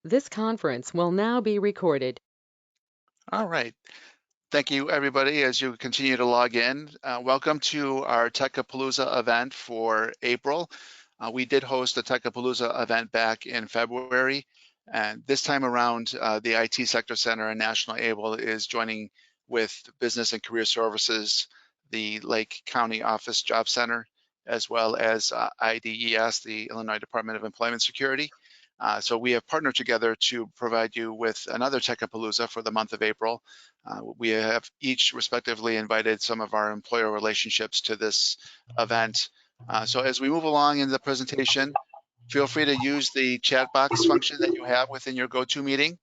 This conference will now be recorded. All right. Thank you, everybody, as you continue to log in. Welcome to our Techapalooza event for April. We did host a Techapalooza event back in February, and this time around, the IT Sector Center and National Able is joining with Business and Career Services, the Lake County Office Job Center, as well as IDES, the Illinois Department of Employment Security. So we have partnered together to provide you with another Techapalooza for the month of April. We have each respectively invited some of our employer relationships to this event. So as we move along in the presentation, feel free to use the chat box function that you have within your GoToMeeting.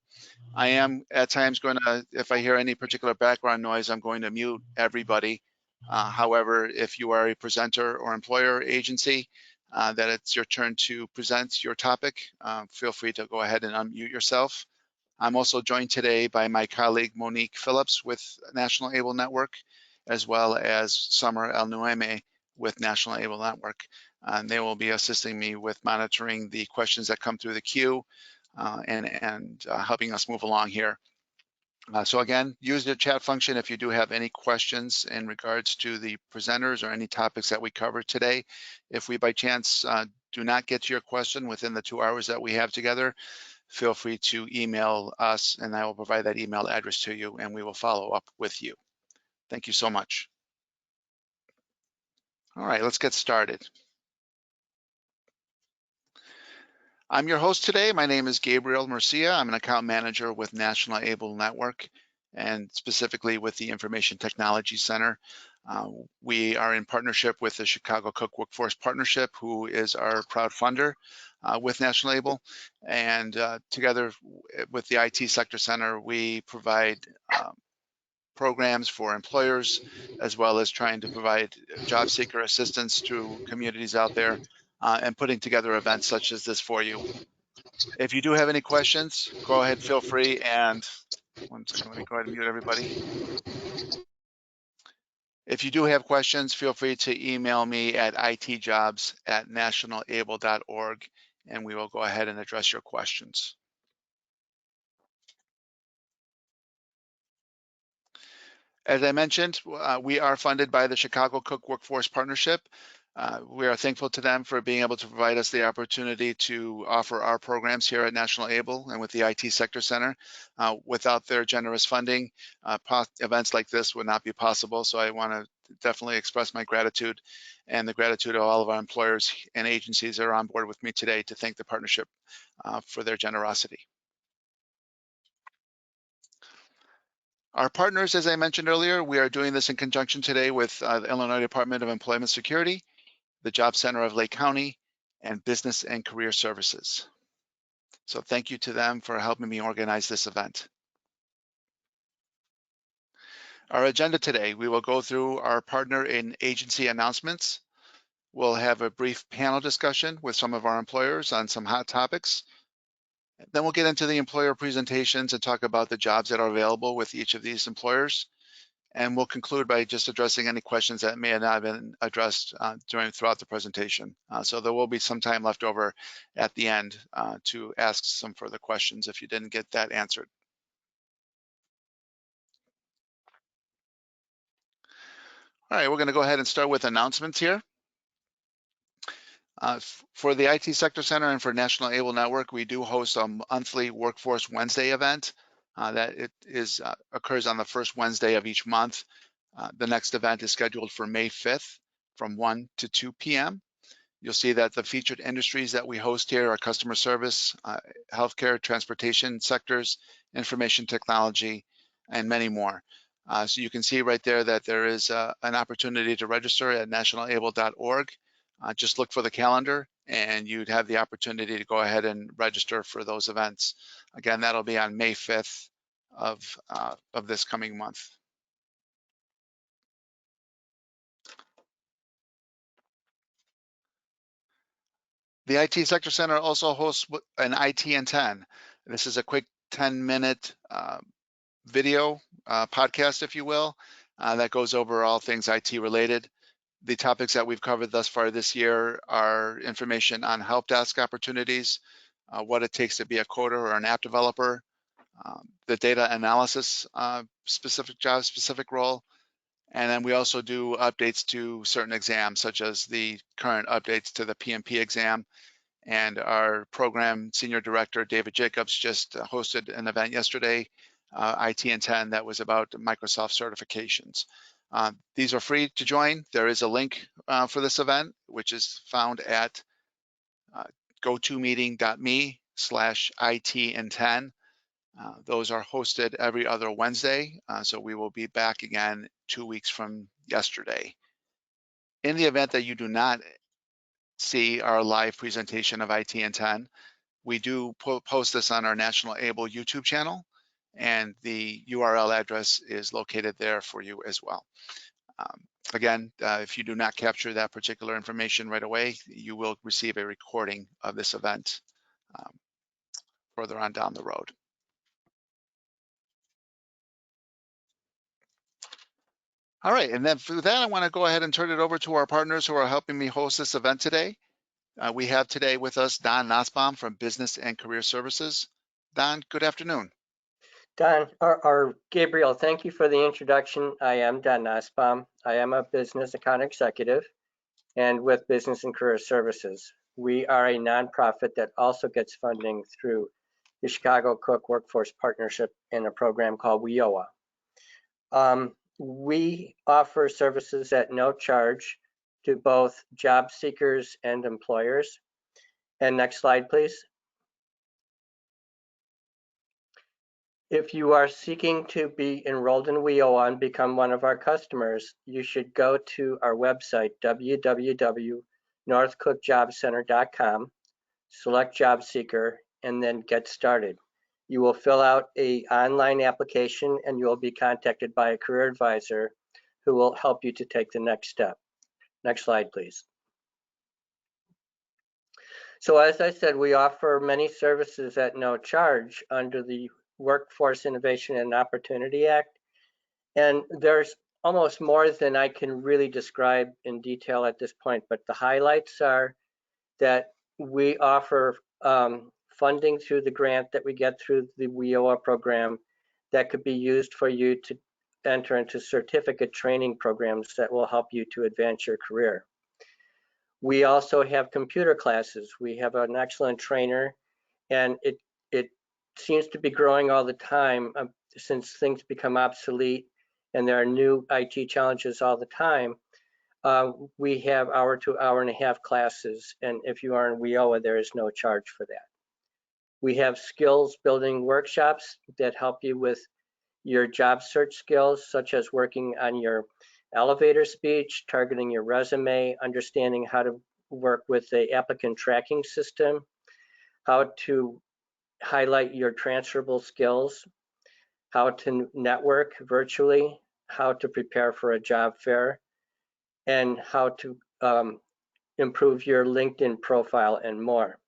I am at times going to, if I hear any particular background noise, I'm going to mute everybody. However, if you are a presenter or employer agency, that it's your turn to present your topic, feel free to go ahead and unmute yourself. I'm also joined today by my colleague Monique Phillips with National Able Network, as well as Summer El Nueme with National Able Network. And they will be assisting me with monitoring the questions that come through the queue and helping us move along here. So again, use the chat function if you do have any questions in regards to the presenters or any topics that we covered today. If we by chance do not get to your question within the 2 hours that we have together, feel free to email us and I will provide that email address to you and we will follow up with you. Thank you so much. All right, let's get started. I'm your host today. My name is Gabriel Murcia. I'm an account manager with National Able Network and specifically with the Information Technology Center. We are in partnership with the Chicago Cook Workforce Partnership, who is our proud funder with National Able. And together with the IT Sector Center, we provide programs for employers, as well as trying to provide job seeker assistance to communities out there and putting together events such as this for you. If you do have any questions, go ahead, feel free. And 1 second, let me go ahead and mute everybody. If you do have questions, feel free to email me at itjobs@nationalable.org, and we will go ahead and address your questions. As I mentioned, we are funded by the Chicago Cook Workforce Partnership. We are thankful to them for being able to provide us the opportunity to offer our programs here at National Able and with the IT Sector Center. Without their generous funding, events like this would not be possible. So I want to definitely express my gratitude and the gratitude of all of our employers and agencies that are on board with me today to thank the partnership for their generosity. Our partners, as I mentioned earlier, we are doing this in conjunction today with the Illinois Department of Employment Security, the Job Center of Lake County, and Business and Career Services. So thank you to them for helping me organize this event. Our agenda today, we will go through our partner and agency announcements. We'll have a brief panel discussion with some of our employers on some hot topics. Then we'll get into the employer presentations and talk about the jobs that are available with each of these employers. And we'll conclude by just addressing any questions that may not have been addressed throughout the presentation. So there will be some time left over at the end to ask some further questions if you didn't get that answered. All right, we're gonna go ahead and start with announcements here. For the IT Sector Center and for National Able Network, we do host a monthly Workforce Wednesday event that occurs on the first Wednesday of each month. The next event is scheduled for May 5th from 1 to 2 p.m. You'll see that the featured industries that we host here are customer service, healthcare, transportation sectors, information technology, and many more. So you can see right there that there is an opportunity to register at nationalable.org. Just look for the calendar and you'd have the opportunity to go ahead and register for those events. Again, that'll be on May 5th of this coming month. The IT Sector Center also hosts an IT in 10. This is a quick 10-minute video podcast, if you will, that goes over all things IT related. The topics that we've covered thus far this year are information on help desk opportunities, what it takes to be a coder or an app developer, the data analysis specific role. And then we also do updates to certain exams, such as the current updates to the PMP exam. And our program senior director, David Jacobs, just hosted an event yesterday, IT in 10, that was about Microsoft certifications. These are free to join. There is a link for this event, which is found at gotomeeting.me/IT in 10. Those are hosted every other Wednesday, so we will be back again 2 weeks from yesterday. In the event that you do not see our live presentation of IT in 10, we do post this on our National Able YouTube channel, and the URL address is located there for you as well. Again, if you do not capture that particular information right away, you will receive a recording of this event further on down the road. All right, and then for that, I want to go ahead and turn it over to our partners who are helping me host this event today. We have today with us Don Nussbaum from Business and Career Services. Don, good afternoon. Don, or Gabriel, thank you for the introduction. I am Don Nussbaum. I am a business account executive and with Business and Career Services. We are a nonprofit that also gets funding through the Chicago Cook Workforce Partnership in a program called WIOA. We offer services at no charge to both job seekers and employers. And next slide, please. If you are seeking to be enrolled in WIOA and become one of our customers, you should go to our website, www.northcookjobcenter.com, select Job Seeker, and then get started. You will fill out an online application and you will be contacted by a career advisor who will help you to take the next step. Next slide, please. So as I said, we offer many services at no charge under the Workforce Innovation and Opportunity Act. And there's almost more than I can really describe in detail at this point, but the highlights are that we offer funding through the grant that we get through the WIOA program that could be used for you to enter into certificate training programs that will help you to advance your career. We also have computer classes. We have an excellent trainer, and it seems to be growing all the time since things become obsolete and there are new IT challenges all the time. We have hour to hour and a half classes, and if you are in WIOA, there is no charge for that. We have skills building workshops that help you with your job search skills, such as working on your elevator speech, targeting your resume, understanding how to work with the applicant tracking system, how to highlight your transferable skills, how to network virtually, how to prepare for a job fair, and how to improve your LinkedIn profile and more.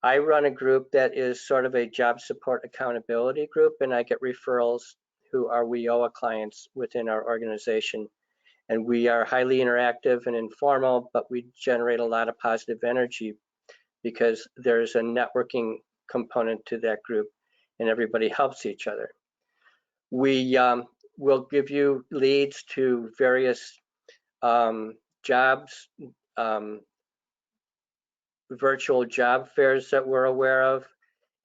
I run a group that is sort of a job support accountability group, and I get referrals who are WIOA clients within our organization. And we are highly interactive and informal, but we generate a lot of positive energy because there's a networking component to that group and everybody helps each other. We will give you leads to various jobs, virtual job fairs that we're aware of,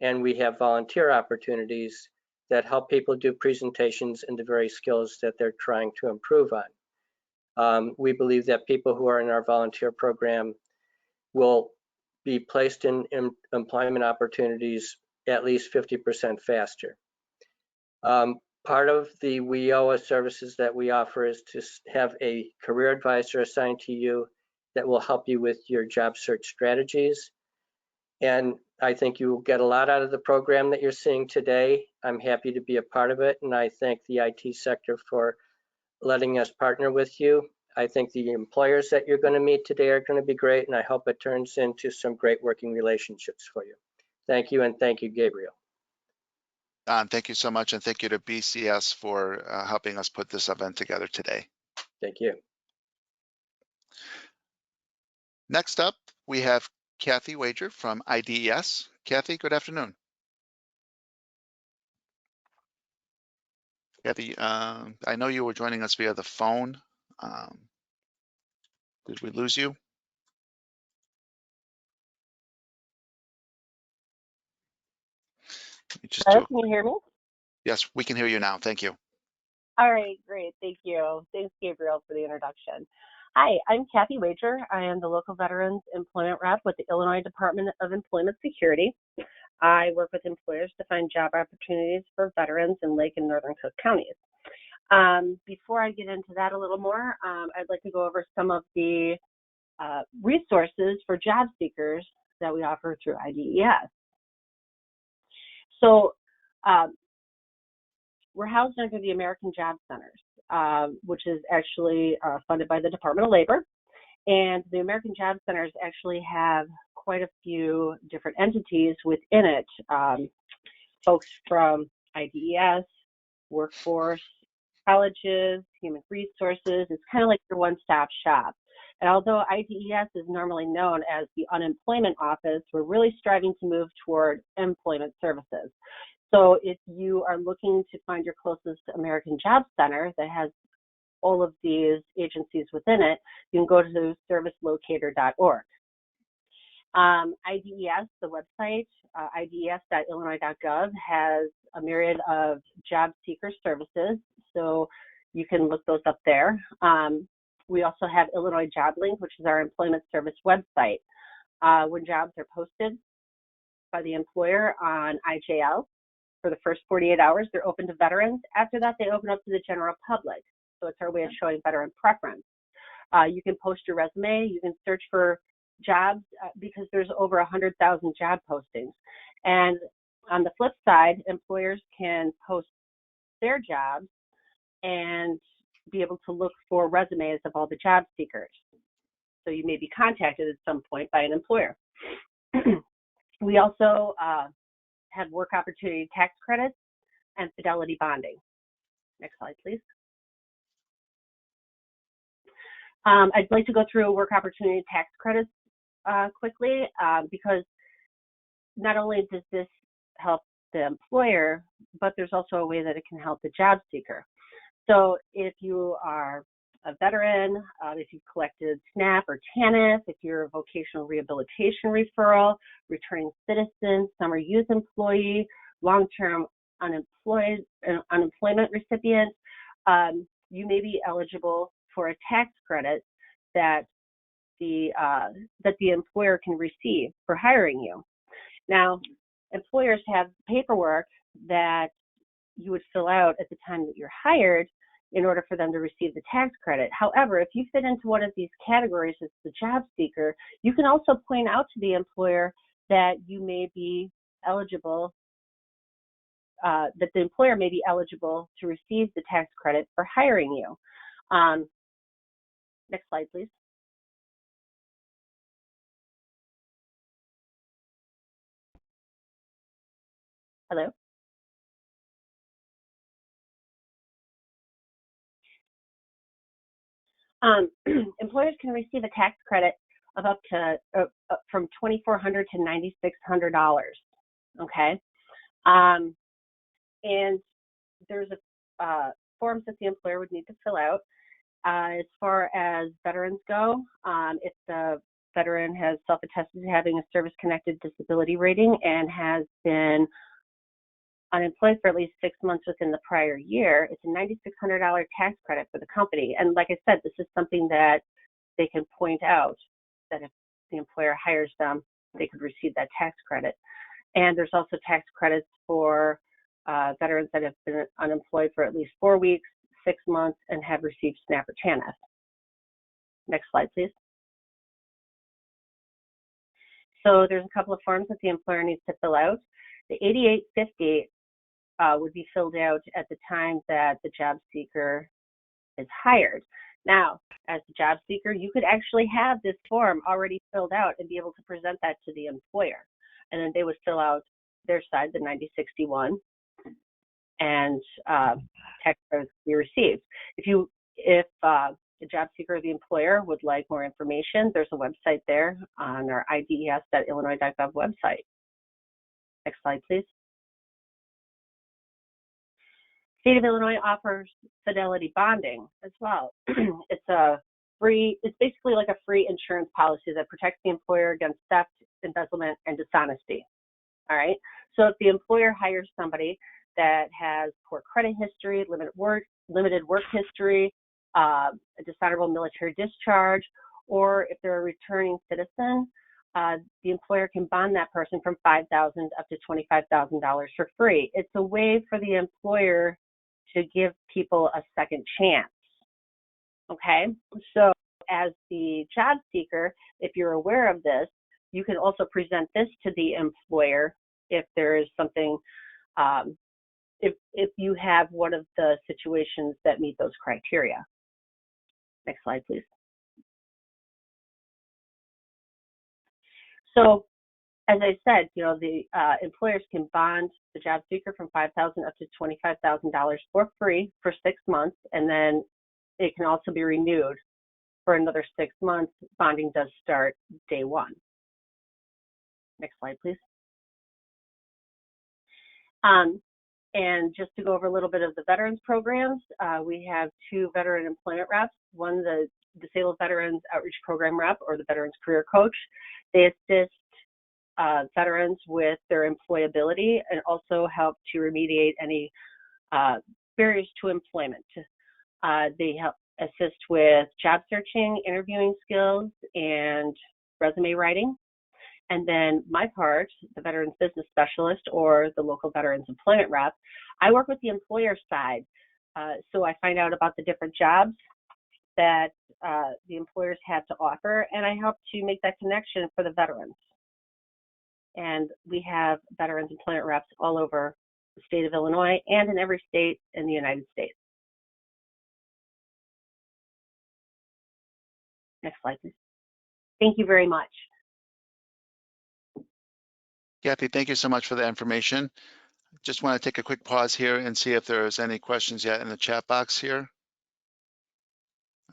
and we have volunteer opportunities that help people do presentations in the very skills that they're trying to improve on. We believe that people who are in our volunteer program will be placed in employment opportunities at least 50% faster. Part of the WIOA services that we offer is to have a career advisor assigned to you that will help you with your job search strategies. And I think you will get a lot out of the program that you're seeing today. I'm happy to be a part of it, and I thank the IT sector for letting us partner with you. I think the employers that you're going to meet today are going to be great, and I hope it turns into some great working relationships for you. Thank you, and thank you, Gabriel. Don, thank you so much, and thank you to BCS for helping us put this event together today. Thank you. Next up, we have Kathy Wager from IDES. Kathy, good afternoon. Kathy, I know you were joining us via the phone. Did we lose you? Hello, can you hear me? Yes, we can hear you now. Thank you. All right, great. Thank you. Thanks, Gabriel, for the introduction. Hi, I'm Kathy Wager. I am the local Veterans Employment Rep with the Illinois Department of Employment Security. I work with employers to find job opportunities for veterans in Lake and Northern Cook counties. Before I get into that a little more, I'd like to go over some of the resources for job seekers that we offer through IDES. So we're housed under the American Job Centers, which is actually funded by the Department of Labor. And the American Job Centers actually have quite a few different entities within it. Folks from IDES, workforce, colleges, human resources. It's kind of like your one-stop shop. And although IDES is normally known as the unemployment office, we're really striving to move toward employment services. So if you are looking to find your closest American Job Center that has all of these agencies within it, you can go to servicelocator.org. IDES, the website, ides.illinois.gov, has a myriad of job seeker services, so you can look those up there. We also have Illinois Job Link, which is our employment service website. When jobs are posted by the employer on IJL, for the first 48 hours, they're open to veterans. After that, they open up to the general public. So it's our way of showing veteran preference. You can post your resume. You can search for jobs because there's over 100,000 job postings. And on the flip side, employers can post their jobs and be able to look for resumes of all the job seekers. So you may be contacted at some point by an employer. We also have work opportunity tax credits and fidelity bonding. Next slide, please. I'd like to go through work opportunity tax credits quickly because not only does this help the employer, but there's also a way that it can help the job seeker. So if you are a veteran, if you've collected SNAP or TANF, if you're a vocational rehabilitation referral, returning citizen, summer youth employee, long-term unemployment recipient, you may be eligible for a tax credit that the employer can receive for hiring you. Now, employers have paperwork that you would fill out at the time that you're hired in order for them to receive the tax credit. However, if you fit into one of these categories as the job seeker, you can also point out to the employer that you may be eligible, that the employer may be eligible to receive the tax credit for hiring you. Next slide, please. Hello? Employers can receive a tax credit of up to from $2,400 to $9,600. Okay, and there's a forms that the employer would need to fill out. As far as veterans go, if the veteran has self-attested to having a service-connected disability rating and has been unemployed for at least 6 months within the prior year, it's a $9,600 tax credit for the company. And like I said, this is something that they can point out that if the employer hires them, they could receive that tax credit. And there's also tax credits for veterans that have been unemployed for at least 4 weeks, 6 months, and have received SNAP or TANF. Next slide, please. So there's a couple of forms that the employer needs to fill out. The 8850 would be filled out at the time that the job seeker is hired. Now, as the job seeker, you could actually have this form already filled out and be able to present that to the employer. And then they would fill out their side, the 9061, and tax credits be received. If the job seeker or the employer would like more information, there's a website there on our ides.illinois.gov website. Next slide, please. State of Illinois offers fidelity bonding as well. It's basically like a free insurance policy that protects the employer against theft, embezzlement, and dishonesty. All right. So if the employer hires somebody that has poor credit history, limited work history, a dishonorable military discharge, or if they're a returning citizen, the employer can bond that person from $5,000 up to $25,000 for free. It's a way for the employer to give people a second chance. Okay, so as the job seeker, if you're aware of this, you can also present this to the employer if there is something, if you have one of the situations that meet those criteria. Next slide, please. So, as I said, the employers can bond the job seeker from $5,000 up to $25,000 for free for 6 months, and then it can also be renewed for another 6 months. Bonding does start day one. Next slide, please. And just to go over a little bit of the veterans programs, we have 2 veteran employment reps. One, the Disabled Veterans Outreach Program rep, or the Veterans Career Coach. They assist veterans with their employability and also help to remediate any barriers to employment. They help assist with job searching, interviewing skills, and resume writing. And then my part, the Veterans Business Specialist or the local Veterans Employment Rep, I work with the employer side. So I find out about the different jobs that the employers have to offer, and I help to make that connection for the veterans. And we have Veterans Employment Reps all over the state of Illinois and in every state in the United States. Next slide, please. Thank you very much. Kathy, thank you so much for the information. Just want to take a quick pause here and see if there's any questions yet in the chat box here.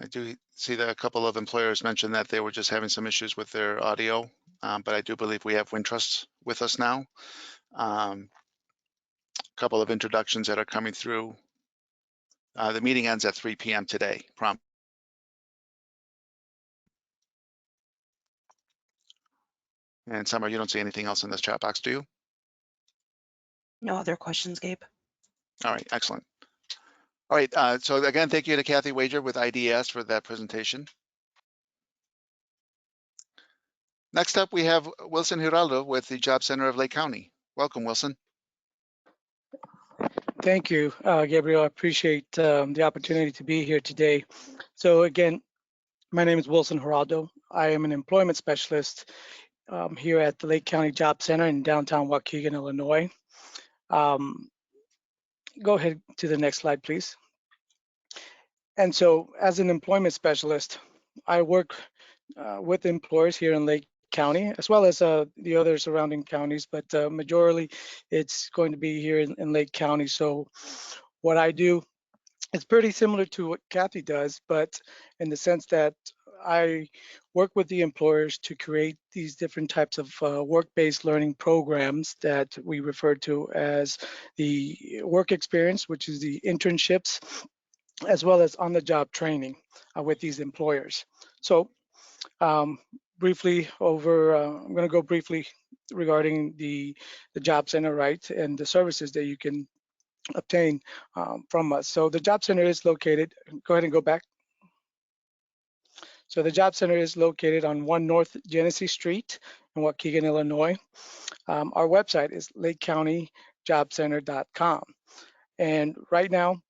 I do see that a couple of employers mentioned that they were just having some issues with their audio, but I do believe we have Wintrust with us now. A couple of introductions that are coming through. The meeting ends at 3 p.m. today, prompt. And Summer, you don't see anything else in this chat box, do you? No other questions, Gabe. All right, excellent. All right, so again, thank you to Kathy Wager with IDS for that presentation. Next up, we have Wilson Giraldo with the Job Center of Lake County. Welcome, Wilson. Thank you, Gabriel. I appreciate the opportunity to be here today. So again, my name is Wilson Giraldo. I am an employment specialist here at the Lake County Job Center in downtown Waukegan, Illinois. Go ahead to the next slide, please. And so as an employment specialist, I work with employers here in Lake County, as well as the other surrounding counties, but majorly it's going to be here in Lake County. So what I do, it's pretty similar to what Kathy does, but in the sense that I work with the employers to create these different types of work-based learning programs that we refer to as the work experience, which is the internships, as well as on-the-job training with these employers. So briefly over, I'm going to go briefly regarding the Job Center, right, and the services that you can obtain from us. So the Job Center is located, go ahead and go back. So the Job Center is located on 1 North Genesee Street in Waukegan, Illinois. Our website is lakecountyjobcenter.com. And right now,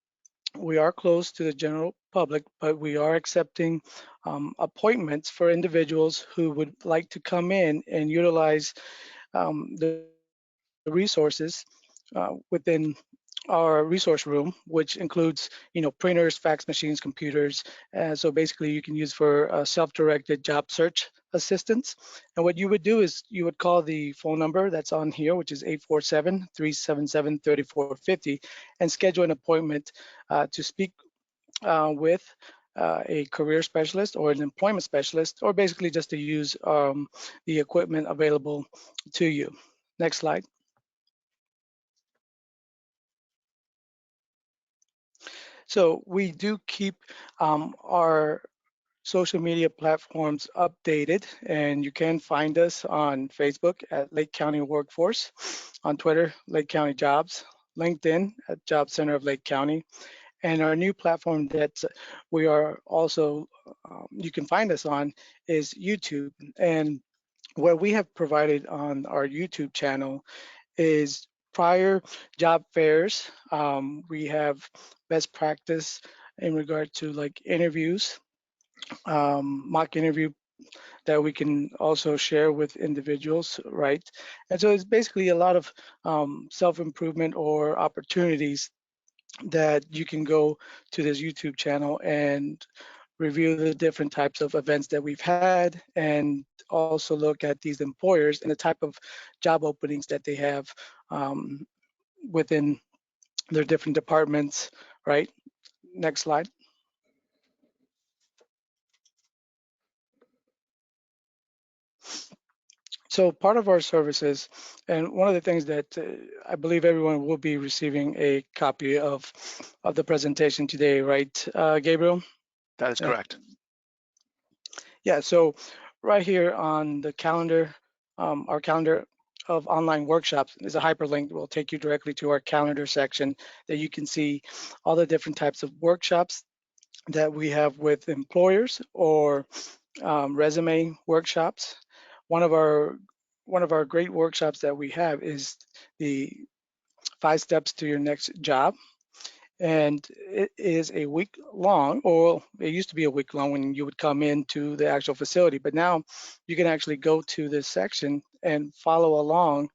we are closed to the general public, but we are accepting appointments for individuals who would like to come in and utilize the resources within our resource room, which includes, printers, fax machines, computers. So basically you can use for self-directed job search assistance. And what you would do is you would call the phone number that's on here, which is 847-377-3450, and schedule an appointment to speak with a career specialist or an employment specialist, or basically just to use the equipment available to you. Next slide. So we do keep our social media platforms updated, and you can find us on Facebook at Lake County Workforce, on Twitter, Lake County Jobs, LinkedIn at Job Center of Lake County, and our new platform that we are also, you can find us on, is YouTube. And what we have provided on our YouTube channel is prior job fairs. We have best practice in regard to like interviews, mock interview that we can also share with individuals, right? And so it's basically a lot of self-improvement or opportunities that you can go to this YouTube channel and review the different types of events that we've had, and also look at these employers and the type of job openings that they have within their different departments, right? Next slide. So part of our services, and one of the things that I believe everyone will be receiving a copy of the presentation today, right, Gabriel? That is correct. Yeah, so right here on the calendar, our calendar of online workshops is a hyperlink that will take you directly to our calendar section that you can see all the different types of workshops that we have with employers, or resume workshops. One of our great workshops that we have is the 5 steps to your next job. And it is a week long, or it used to be a week long when you would come into the actual facility, but now you can actually go to this section and follow along.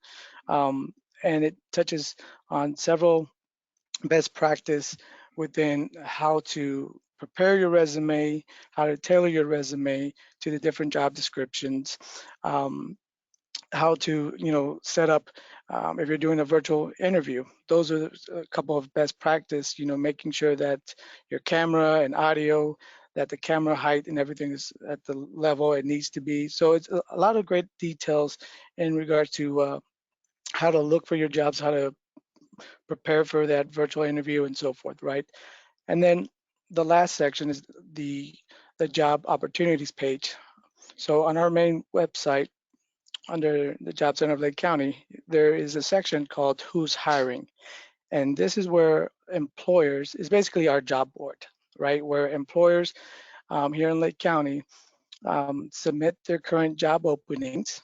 And it touches on several best practice within how to prepare your resume, how to tailor your resume to the different job descriptions, how to, set up, if you're doing a virtual interview. Those are a couple of best practice, making sure that your camera and audio, that the camera height and everything is at the level it needs to be. So it's a lot of great details in regards to how to look for your jobs, how to prepare for that virtual interview and so forth, right? And then the last section is the job opportunities page. So on our main website, under the Job Center of Lake County, there is a section called Who's Hiring. And this is where employers, is basically our job board, right? Where employers here in Lake County submit their current job openings,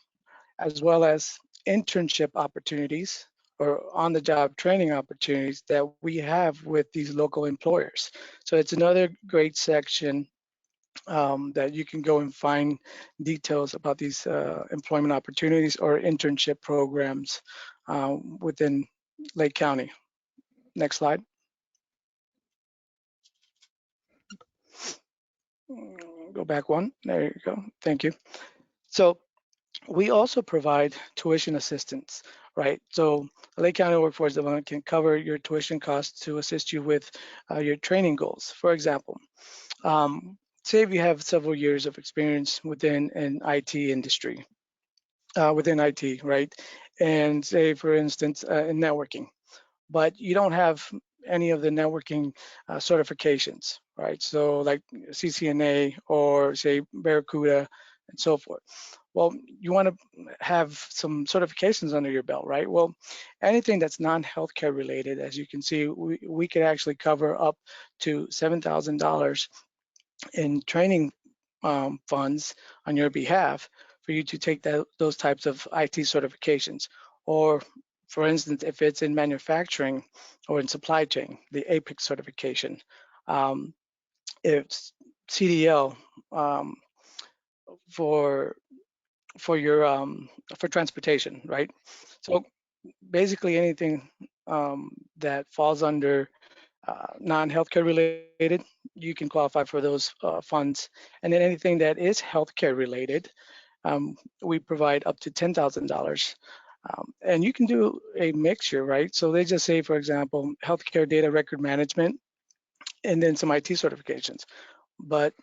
as well as internship opportunities or on-the-job training opportunities that we have with these local employers. So it's another great section that you can go and find details about these employment opportunities or internship programs within Lake County. Next slide. Go back one. There you go. Thank you. So we also provide tuition assistance, right? So Lake County Workforce Development can cover your tuition costs to assist you with your training goals. For example, say if you have several years of experience within an IT industry, within IT, right? And say, for instance, in networking, but you don't have any of the networking certifications, right? So like CCNA or say Barracuda and so forth. Well, you want to have some certifications under your belt, right? Well, anything that's non-healthcare related, as you can see, we could actually cover up to $7,000 in training funds on your behalf for you to take those types of IT certifications. Or for instance, if it's in manufacturing or in supply chain, the APIC certification, it's CDL for your for transportation, right? So basically anything that falls under non-healthcare related, you can qualify for those funds. And then anything that is healthcare related, we provide up to $10,000. And you can do a mixture, right? So they just say, for example, healthcare data record management, and then some IT certifications. But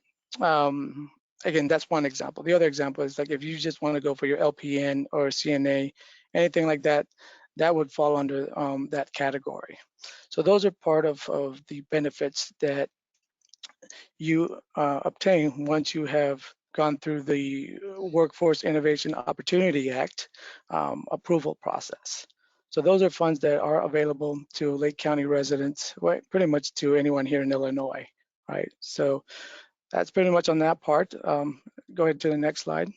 again, that's one example. The other example is like if you just want to go for your LPN or CNA, anything like that, that would fall under that category. So those are part of the benefits that you obtain once you have gone through the Workforce Innovation Opportunity Act approval process. So those are funds that are available to Lake County residents, well, pretty much to anyone here in Illinois, right? So that's pretty much on that part. Go ahead to the next slide.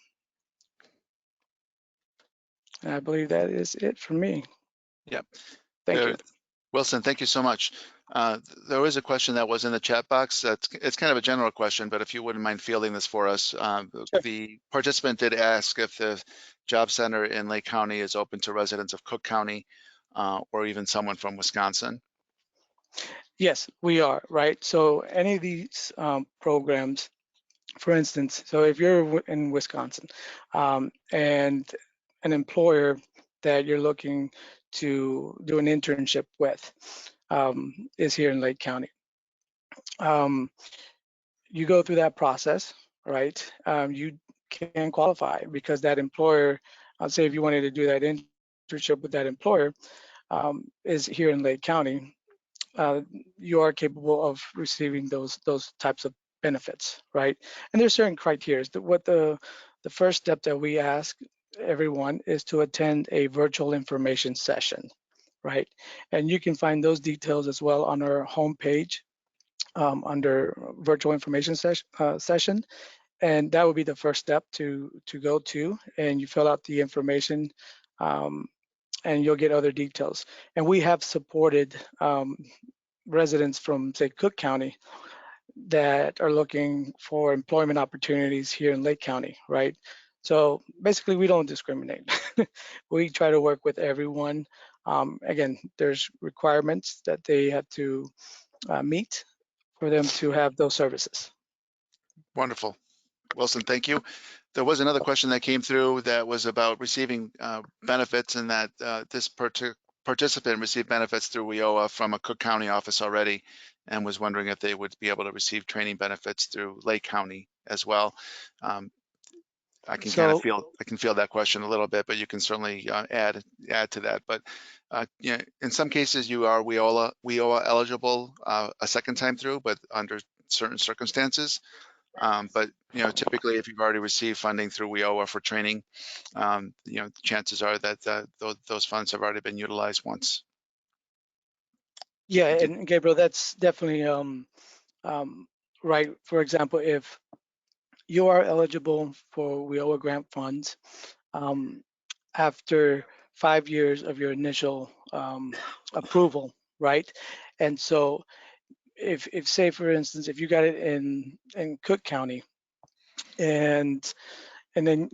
And I believe that is it for me. Yep. Thank you. Wilson, thank you so much. There was a question that was in the chat box. It's kind of a general question, but if you wouldn't mind fielding this for us. Sure. The participant did ask if the Job Center in Lake County is open to residents of Cook County or even someone from Wisconsin. Yes, we are, right? So any of these programs, for instance, so if you're in Wisconsin and an employer that you're looking to do an internship with is here in Lake County, you go through that process, right? You can qualify because that employer, I'll say if you wanted to do that internship with that employer, is here in Lake County, you are capable of receiving those types of benefits, right? And there's certain criteria. What the first step that we ask everyone is to attend a virtual information session, right? And you can find those details as well on our homepage under virtual information session. And that would be the first step to go to, and you fill out the information and you'll get other details. And we have supported residents from, say, Cook County that are looking for employment opportunities here in Lake County, right? So basically, we don't discriminate. We try to work with everyone. Again, there's requirements that they have to meet for them to have those services. Wonderful. Wilson, thank you. There was another question that came through that was about receiving benefits, and that this participant received benefits through WIOA from a Cook County office already, and was wondering if they would be able to receive training benefits through Lake County as well. I can kind of feel that question a little bit, but you can certainly add to that. But you know, in some cases, you are WIOA eligible a second time through, but under certain circumstances. But you know, typically, if you've already received funding through WIOA for training, you know, chances are that those funds have already been utilized once. Yeah, and Gabriel, that's definitely right. For example, if you are eligible for WIOA grant funds after 5 years of your initial approval, right? And so if say, for instance, if you got it in Cook County and then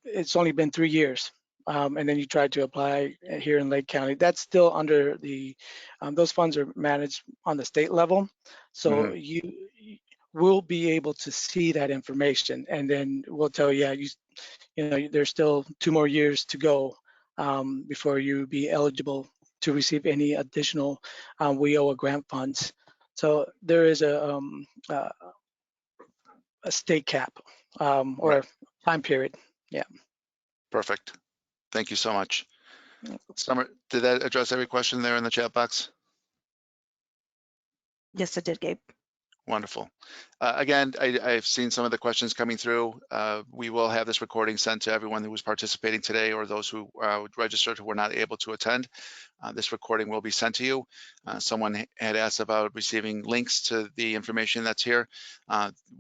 it's only been 3 years, and then you try to apply here in Lake County, that's still under the, those funds are managed on the state level. So you will be able to see that information, and then we'll tell you, yeah, you know, there's still 2 more years to go before you be eligible to receive any additional WIOA grant funds. So there is a state cap or Right. time period. Yeah. Perfect. Thank you so much. Summer, did that address every question there in the chat box? Yes, it did, Gabe. Wonderful. Again, I've seen some of the questions coming through. We will have this recording sent to everyone who was participating today, or those who registered who were not able to attend. This recording will be sent to you. Someone had asked about receiving links to the information that's here.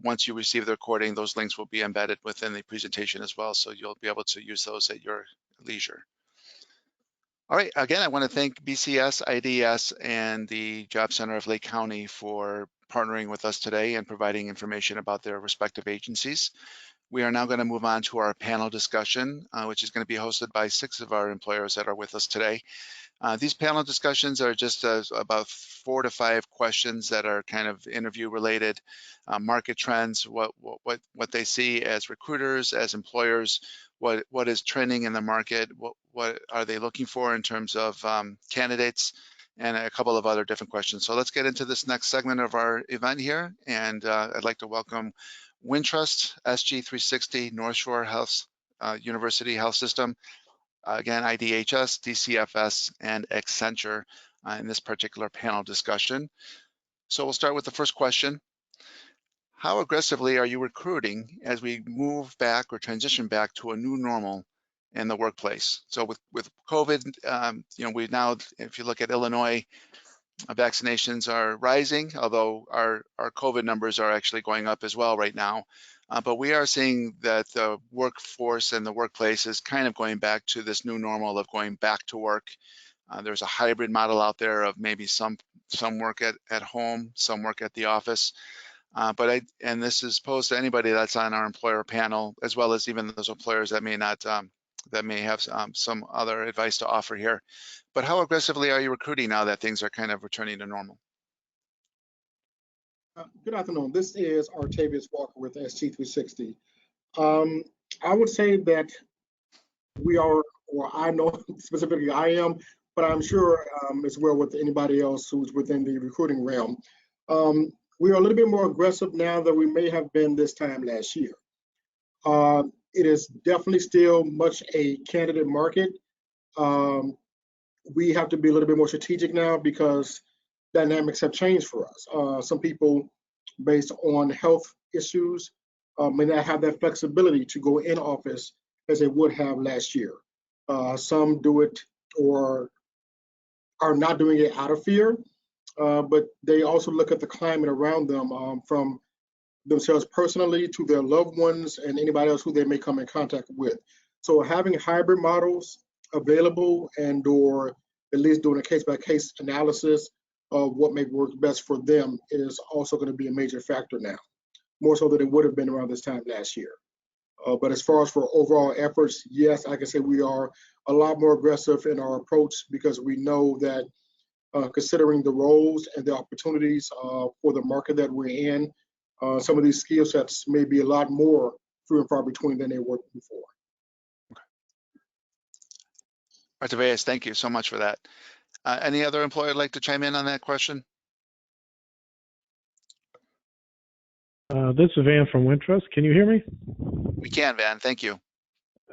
Once you receive the recording, those links will be embedded within the presentation as well, so you'll be able to use those at your leisure. All right, again, I want to thank BCS, IDS, and the Job Center of Lake County for partnering with us today and providing information about their respective agencies. We are now going to move on to our panel discussion, which is going to be hosted by 6 of our employers that are with us today. These panel discussions are just about 4 to 5 questions that are kind of interview related, market trends, what they see as recruiters, as employers, what is trending in the market, what are they looking for in terms of candidates, and a couple of other different questions. So let's get into this next segment of our event here. And I'd like to welcome Wintrust, SG360, North Shore Health University Health System, again, IDHS, DCFS, and Accenture in this particular panel discussion. So we'll start with the first question. How aggressively are you recruiting as we move back or transition back to a new normal in the workplace? So with COVID, we now, if you look at Illinois, vaccinations are rising, although our COVID numbers are actually going up as well right now. But we are seeing that the workforce and the workplace is kind of going back to this new normal of going back to work. There's a hybrid model out there of maybe some work at home, some work at the office. And this is posed to anybody that's on our employer panel, as well as even those employers that may not, that may have some other advice to offer here. But how aggressively are you recruiting now that things are kind of returning to normal? Good afternoon. This is Artavius Walker with SG360. I would say that we are, or I know specifically I am, but I'm sure as well with anybody else who's within the recruiting realm. We are a little bit more aggressive now than we may have been this time last year. It is definitely still much a candidate market. We have to be a little bit more strategic now because dynamics have changed for us. Some people, based on health issues, may not have that flexibility to go in office as they would have last year. Some do it or are not doing it out of fear, but they also look at the climate around them, from themselves personally to their loved ones and anybody else who they may come in contact with. So having hybrid models available and or at least doing a case-by-case analysis of what may work best for them is also going to be a major factor now, more so than it would have been around this time last year. But as far as for overall efforts, yes, I can say we are a lot more aggressive in our approach because we know that considering the roles and the opportunities for the market that we're in, some of these skill sets may be a lot more few and far between than they were before. Artavius, thank you so much for that. Any other employer like to chime in on that question? This is Van from Wintrust. Can you hear me? We can, Van. Thank you.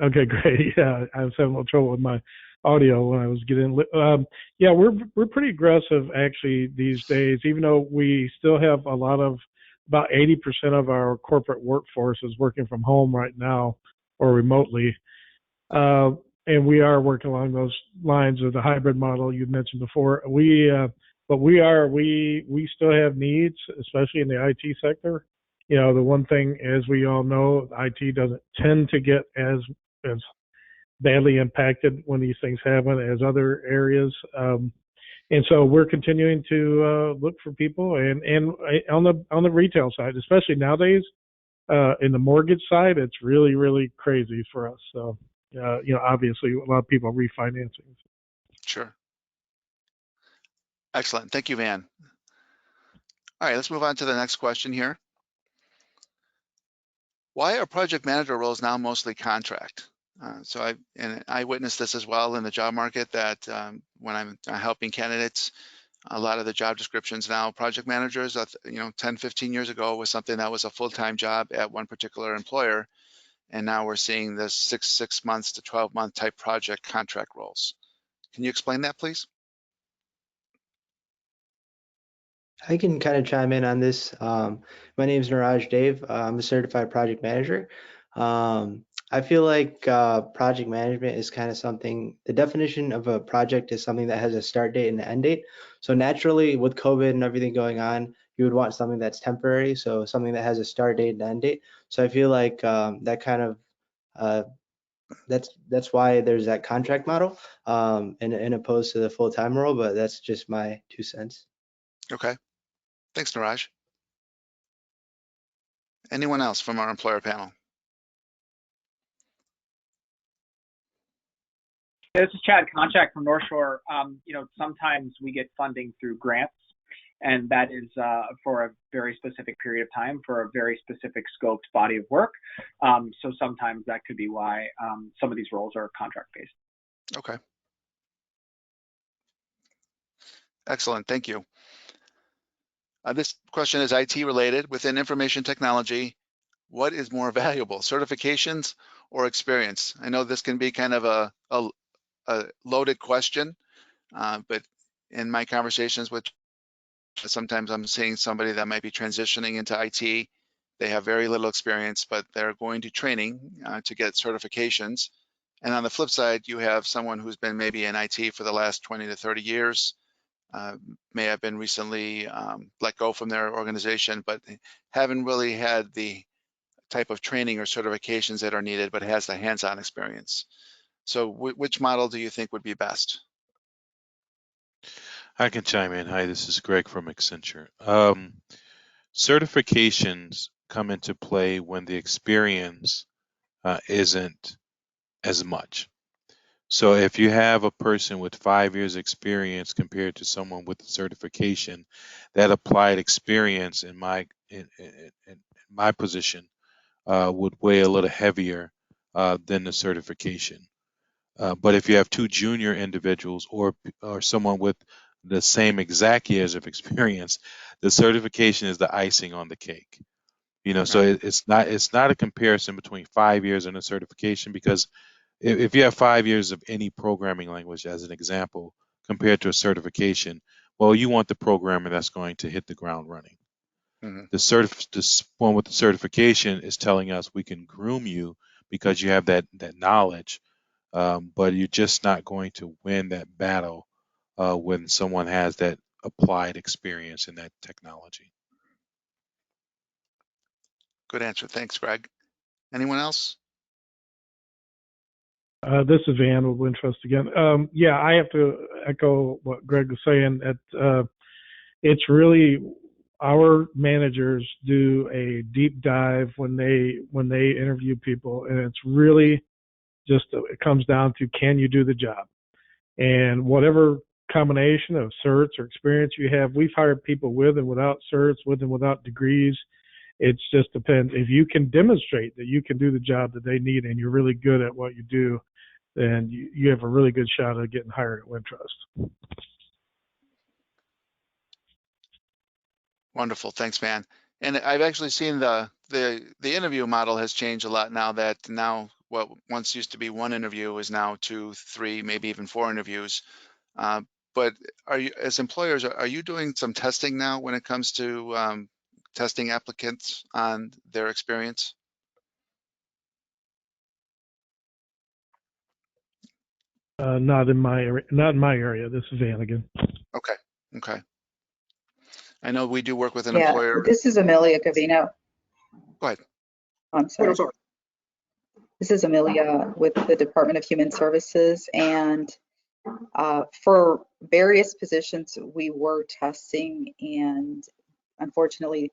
Okay, great. Yeah, I was having a little trouble with my audio when I was getting. Yeah, we're pretty aggressive actually these days. Even though we still have a lot of, about 80% of our corporate workforce is working from home right now or remotely, and we are working along those lines of the hybrid model you mentioned before. But we still have needs, especially in the IT sector. You know, the one thing, as we all know, IT doesn't tend to get as badly impacted when these things happen as other areas. And so we're continuing to look for people, and on the retail side, especially nowadays, in the mortgage side, it's really, really crazy for us. So, obviously a lot of people are refinancing. Sure. Excellent. Thank you, Van. All right, let's move on to the next question here. Why are project manager roles now mostly contract? So I witnessed this as well in the job market, that when I'm helping candidates, a lot of the job descriptions now, project managers, 10, 15 years ago was something that was a full-time job at one particular employer. And now we're seeing this six months to 12-month type project contract roles. Can you explain that, please? I can kind of chime in on this. My name is Niraj Dave. I'm a certified project manager. I feel like project management is kind of something, the definition of a project is something that has a start date and an end date. So naturally, with COVID and everything going on, you would want something that's temporary, so something that has a start date and end date. So I feel like that kind of, that's why there's that contract model, in opposed to the full-time role, but that's just my 2 cents. Okay. Thanks, Niraj. Anyone else from our employer panel? This is Chad Konchak from North Shore. Sometimes we get funding through grants, and that is for a very specific period of time for a very specific scoped body of work. So sometimes that could be why some of these roles are contract-based. Okay. Excellent, thank you. This question is IT related. Within information technology, what is more valuable, certifications or experience? I know this can be kind of a loaded question, but in my conversations with, sometimes I'm seeing somebody that might be transitioning into IT. They have very little experience, but they're going to training to get certifications. And on the flip side, you have someone who's been maybe in IT for the last 20 to 30 years, may have been recently let go from their organization, but haven't really had the type of training or certifications that are needed, but has the hands-on experience. So which model do you think would be best? I can chime in. Hi, this is Greg from Accenture. Certifications come into play when the experience isn't as much. So if you have a person with 5 years experience compared to someone with a certification, that applied experience in my position would weigh a little heavier than the certification. But if you have two junior individuals or someone with the same exact years of experience, the certification is the icing on the cake. You know, so it's not a comparison between 5 years and a certification, because if you have 5 years of any programming language, as an example, compared to a certification, well, you want the programmer that's going to hit the ground running. Mm-hmm. The one with the certification is telling us we can groom you because you have that knowledge, but you're just not going to win that battle when someone has that applied experience in that technology. Good answer. Thanks, Greg. Anyone else? This is Van with Wintrust again. Yeah, I have to echo what Greg was saying. That it's really, our managers do a deep dive when they interview people, and it's really just it comes down to, can you do the job? And whatever combination of certs or experience you have, we've hired people with and without certs, with and without degrees. It just depends. If you can demonstrate that you can do the job that they need and you're really good at what you do, then you have a really good shot at getting hired at Wintrust. Wonderful, thanks, Van. And I've actually seen the interview model has changed a lot now. That now what once used to be one interview is now 2, 3, maybe even 4 interviews. But are you, as employers, are you doing some testing now when it comes to testing applicants on their experience? Not in my area. This is Van again. Okay. Okay. I know we do work with an Yeah, employer. this is Amelia Gavino. Go ahead. I'm sorry. This is Amelia with the Department of Human Services, and for various positions we were testing, and unfortunately,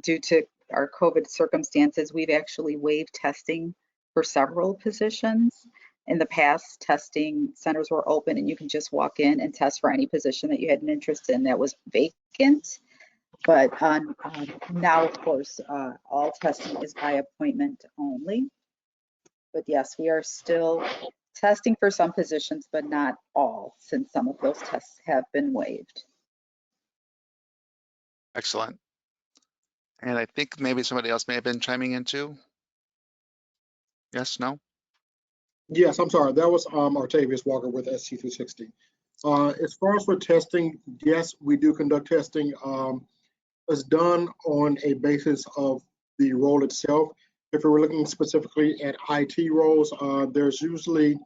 due to our COVID circumstances, we've actually waived testing for several positions. In the past, testing centers were open and you can just walk in and test for any position that you had an interest in that was vacant. But now, of course, all testing is by appointment only. But yes, we are still testing for some positions, but not all, since some of those tests have been waived. Excellent. And I think maybe somebody else may have been chiming in too. Yes, no? Yes, I'm sorry. That was Artavius Walker with SC360. As far as for testing, yes, we do conduct testing. It's done on a basis of the role itself. If we're looking specifically at IT roles, there's usually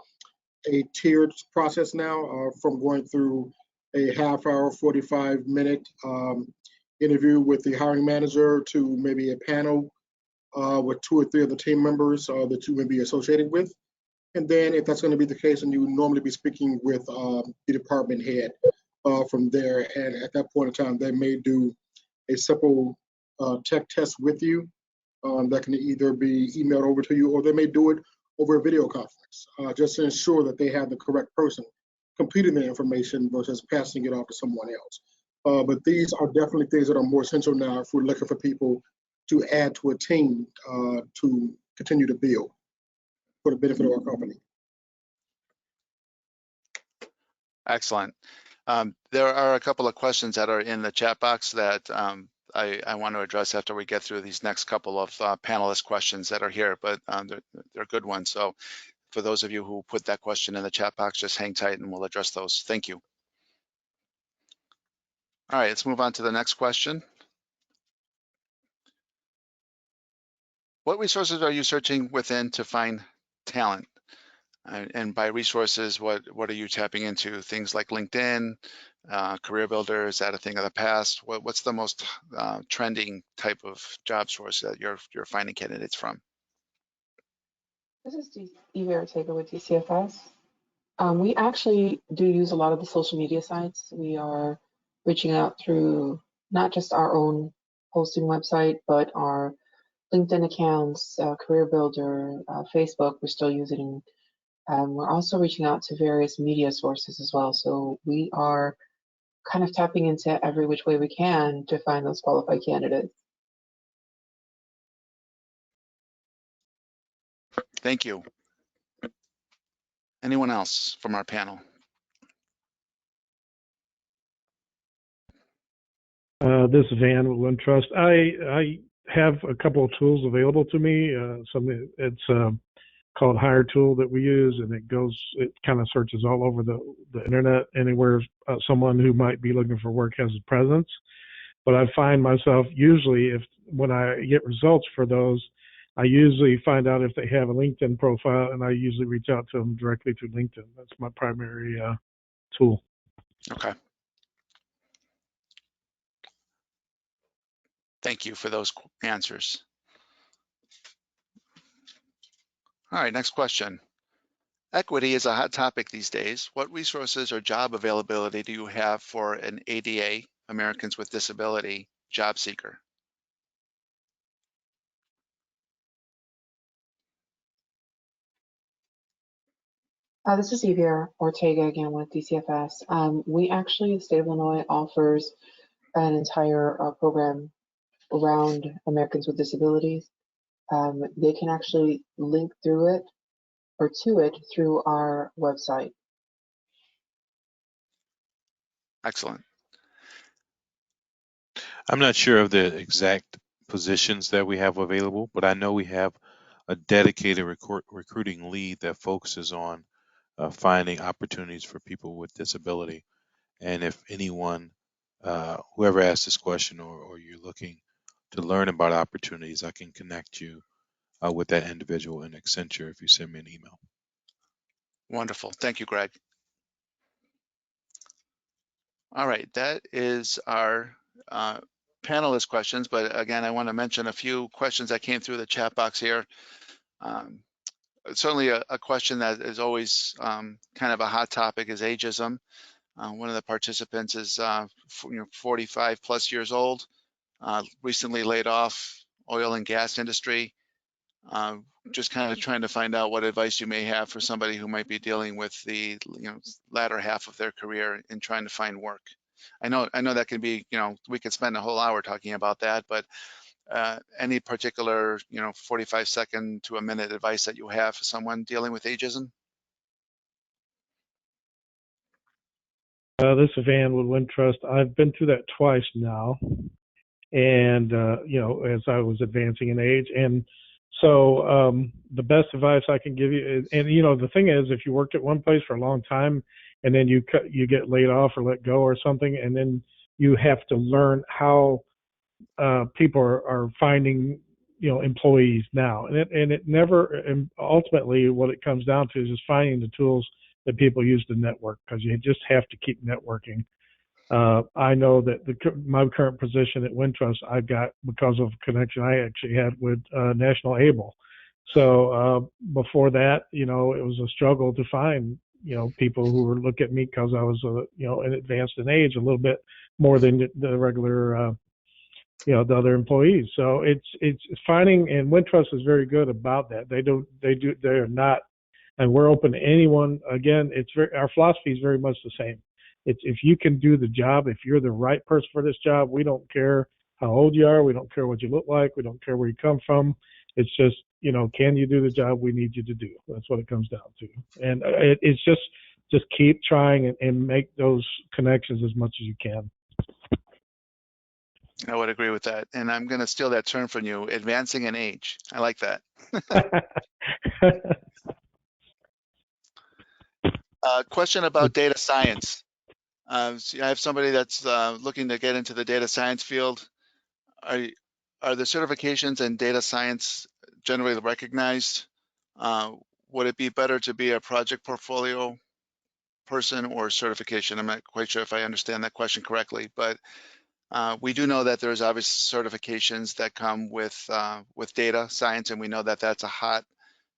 a tiered process now, from going through a half-hour, 45-minute interview with the hiring manager to maybe a panel with 2 or 3 of the team members that you may be associated with. And then if that's going to be the case, then you would normally be speaking with the department head from there. And at that point in time, they may do a simple tech test with you that can either be emailed over to you, or they may do it over a video conference, just to ensure that they have the correct person completing the information versus passing it off to someone else. But these are definitely things that are more essential now if we're looking for people to add to a team to continue to build for the benefit of our company. Excellent. There are a couple of questions that are in the chat box that I want to address after we get through these next couple of panelist questions that are here, but they're good ones. So for those of you who put that question in the chat box, just hang tight and we'll address those. Thank you. All right, let's move on to the next question. What resources are you searching within to find talent? And by resources, what are you tapping into? Things like LinkedIn, Career Builder, is that a thing of the past? What's the most trending type of job source that you're finding candidates from? This is Eva Ortega with DCFS. We actually do use a lot of the social media sites. We are reaching out through not just our own posting website, but our LinkedIn accounts, Career Builder, Facebook, we're still using. We're also reaching out to various media sources as well. So we are kind of tapping into every which way we can to find those qualified candidates. Thank you. Anyone else from our panel? This is Van with Wintrust. I have a couple of tools available to me. Something it's called Hire Tool that we use, and it kind of searches all over the internet, anywhere someone who might be looking for work has a presence. But I find myself usually, when I get results for those, I usually find out if they have a LinkedIn profile, and I usually reach out to them directly through LinkedIn. That's my primary tool. Okay. Thank you for those answers. All right, next question. Equity is a hot topic these days. What resources or job availability do you have for an ADA, Americans with Disability, job seeker? This is Eva Ortega again with DCFS. We actually, the state of Illinois offers an entire program around Americans with disabilities. They can actually link through it or to it through our website. Excellent. I'm not sure of the exact positions that we have available, but I know we have a dedicated recruiting lead that focuses on finding opportunities for people with disability. And if anyone, whoever asked this question, or you're looking to learn about opportunities, I can connect you with that individual in Accenture if you send me an email. Wonderful. Thank you, Greg. All right, that is our panelist questions. But again, I want to mention a few questions that came through the chat box here. Certainly a question that is always kind of a hot topic is ageism. One of the participants is 45 plus years old, recently laid off, oil and gas industry. Just kind of trying to find out what advice you may have for somebody who might be dealing with the latter half of their career in trying to find work. I know that can be, we could spend a whole hour talking about that, but any particular 45-second to a minute advice that you have for someone dealing with ageism? This is Van with Wintrust. I've been through that twice now, and as I was advancing in age, and so the best advice I can give you is, and the thing is, if you worked at one place for a long time and then you get laid off or let go or something, and then you have to learn how people are finding employees now, and it never, and ultimately what it comes down to is just finding the tools that people use to network, because you just have to keep networking. I know that my current position at Wintrust I got because of a connection I actually had with National Able. So before that, it was a struggle to find people who were looking at me because I was advanced in age a little bit more than the regular the other employees. So it's finding, and Wintrust is very good about that. They are not, and we're open to anyone. Again, our philosophy is very much the same. It's if you can do the job, if you're the right person for this job, we don't care how old you are, we don't care what you look like, we don't care where you come from. It's just, can you do the job we need you to do? That's what it comes down to. And it's just just keep trying and make those connections as much as you can. I would agree with that. And I'm going to steal that term from you, advancing in age. I like that. Question about data science. So I have somebody that's looking to get into the data science field. Are the certifications in data science generally recognized? Would it be better to be a project portfolio person or certification? I'm not quite sure if I understand that question correctly, but we do know that there's obvious certifications that come with data science, and we know that that's a hot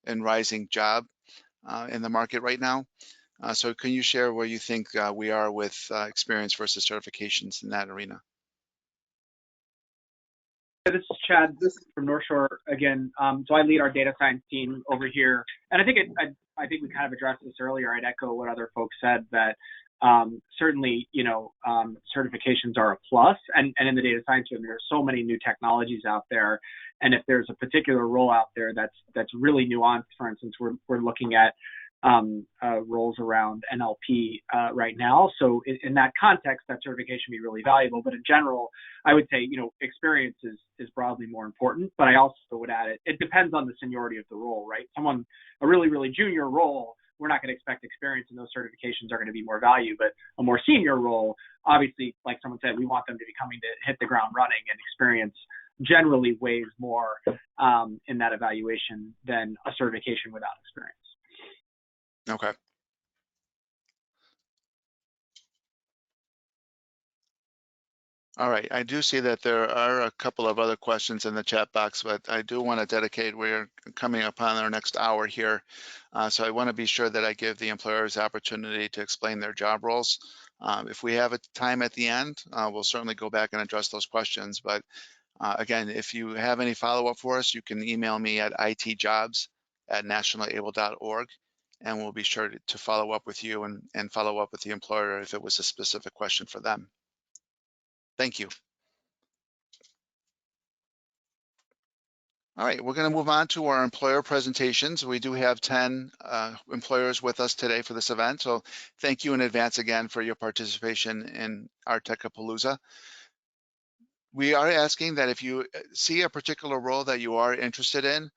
and rising job in the market right now. So can you share where you think we are with experience versus certifications in that arena? This is Chad from North Shore again. So I lead our data science team over here, and I think we kind of addressed this earlier. I'd echo what other folks said, that certainly, certifications are a plus, and in the data science field, there are so many new technologies out there, and if there's a particular role out there that's really nuanced, for instance, we're looking at roles around NLP right now. So in that context, that certification would be really valuable. But in general, I would say, experience is broadly more important. But I also would add it depends on the seniority of the role, right? A really, really junior role, we're not going to expect experience, and those certifications are going to be more value. But a more senior role, obviously, like someone said, we want them to be coming to hit the ground running, and experience generally weighs more in that evaluation than a certification without experience. Okay. All right, I do see that there are a couple of other questions in the chat box, but I do want to dedicate, we're coming upon our next hour here. So I want to be sure that I give the employers the opportunity to explain their job roles. If we have a time at the end, we'll certainly go back and address those questions. But again, if you have any follow-up for us, you can email me at itjobs@nationalable.org, and we'll be sure to follow up with you and follow up with the employer if it was a specific question for them. Thank you. All right, we're going to move on to our employer presentations. We do have 10 employers with us today for this event, so thank you in advance again for your participation in our Techapalooza. We are asking that if you see a particular role that you are interested in,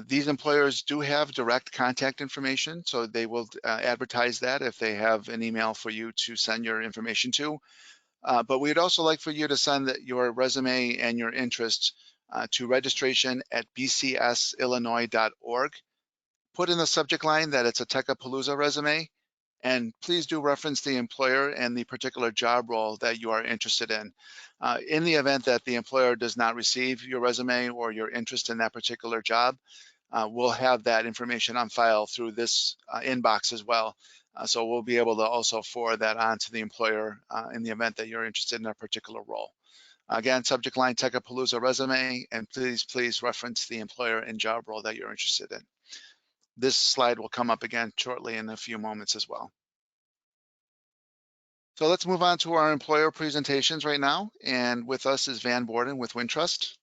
these employers do have direct contact information, so they will advertise that if they have an email for you to send your information to. But we'd also like for you to send your resume and your interests to registration@bcsillinois.org. Put in the subject line that it's a Techapalooza resume, and please do reference the employer and the particular job role that you are interested in. In the event that the employer does not receive your resume or your interest in that particular job, we'll have that information on file through this inbox as well. So we'll be able to also forward that on to the employer in the event that you're interested in a particular role. Again, subject line Techapalooza resume, and please reference the employer and job role that you're interested in. This slide will come up again shortly in a few moments as well. So let's move on to our employer presentations right now. And with us is Van Borden with Wintrust.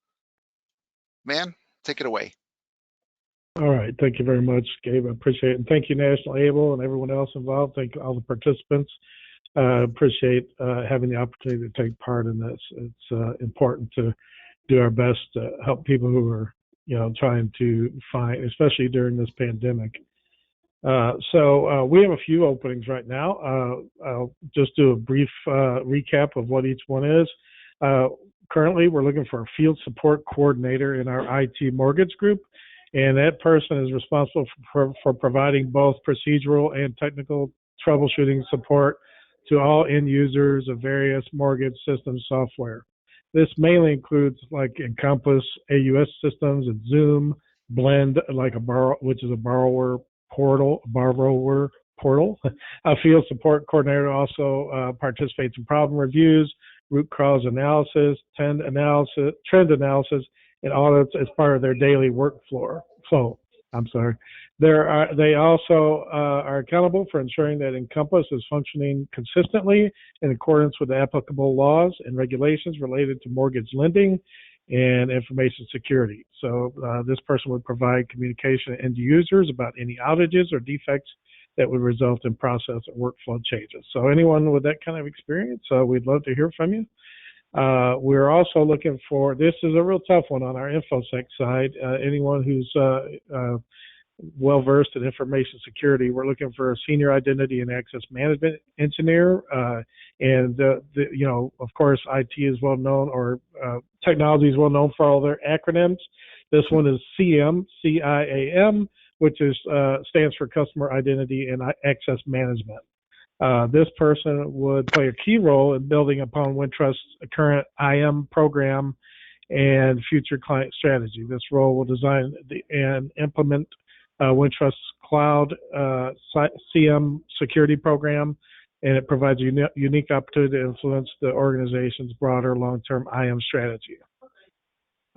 Van, take it away. All right, thank you very much, Gabe. I appreciate it. And thank you, National Able, and everyone else involved. Thank you, all the participants. Appreciate having the opportunity to take part in this. It's important to do our best to help people who are, trying to find, especially during this pandemic. So we have a few openings right now. I'll just do a brief recap of what each one is. Currently, we're looking for a field support coordinator in our IT mortgage group, and that person is responsible for providing both procedural and technical troubleshooting support to all end users of various mortgage system software. This mainly includes like Encompass, AUS systems, and Zoom, Blend, which is a borrower portal. A field support coordinator also participates in problem reviews, root cause analysis, trend analysis, and audits as part of their daily workflow. They also are accountable for ensuring that Encompass is functioning consistently in accordance with the applicable laws and regulations related to mortgage lending and information security. So this person would provide communication to end users about any outages or defects that would result in process or workflow changes. So anyone with that kind of experience, we'd love to hear from you. We're also looking for, this is a real tough one on our InfoSec side, anyone who's well-versed in information security. We're looking for a senior identity and access management engineer. You know, of course, IT is well known, or technology is well known for all their acronyms. This one is CIAM, which is stands for Customer Identity and Access Management. This person would play a key role in building upon Wintrust's current IAM program and future client strategy. This role will design and implement Wintrust's cloud CM security program, and it provides a unique opportunity to influence the organization's broader long-term IAM strategy.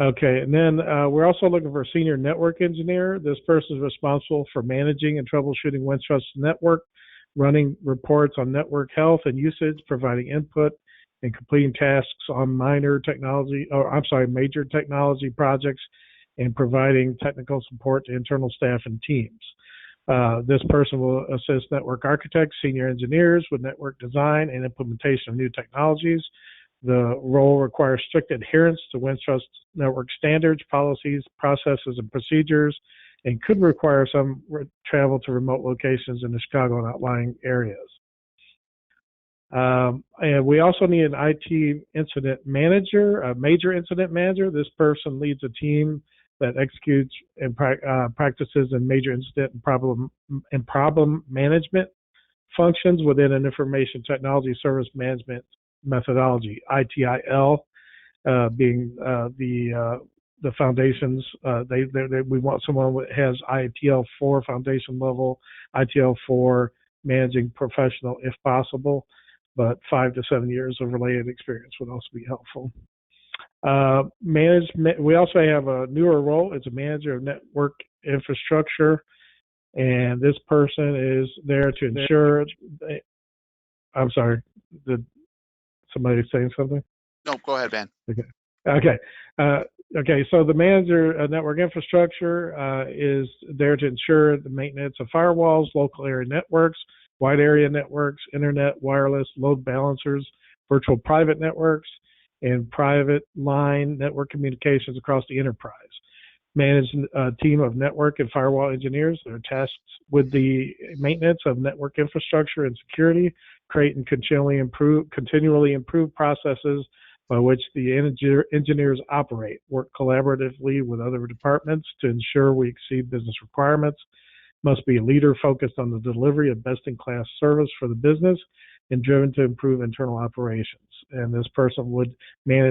Okay, and then we're also looking for a senior network engineer. This person is responsible for managing and troubleshooting Wintrust's network, running reports on network health and usage, providing input, and completing tasks on major technology projects, and providing technical support to internal staff and teams. This person will assist network architects, senior engineers with network design and implementation of new technologies. The role requires strict adherence to Wintrust network standards, policies, processes, and procedures, and could require some travel to remote locations in the Chicago and outlying areas. And we also need an IT incident manager, a major incident manager. This person leads a team that executes and practices in major incident and problem management functions within an information technology service management methodology, ITIL, being the foundations. We want someone that has ITL4 foundation level, ITL4 managing professional if possible, but 5 to 7 years of related experience would also be helpful. Management, we also have a newer role as a manager of network infrastructure, and this person is there to ensure, I'm sorry, did somebody saying something? No, go ahead, Van. Okay, so the manager of network infrastructure is there to ensure the maintenance of firewalls, local area networks, wide area networks, internet, wireless, load balancers, virtual private networks, and private line network communications across the enterprise. Manage a team of network and firewall engineers that are tasked with the maintenance of network infrastructure and security, create and continually improve processes by which the engineers operate, work collaboratively with other departments to ensure we exceed business requirements, must be a leader focused on the delivery of best-in-class service for the business and driven to improve internal operations. And this person would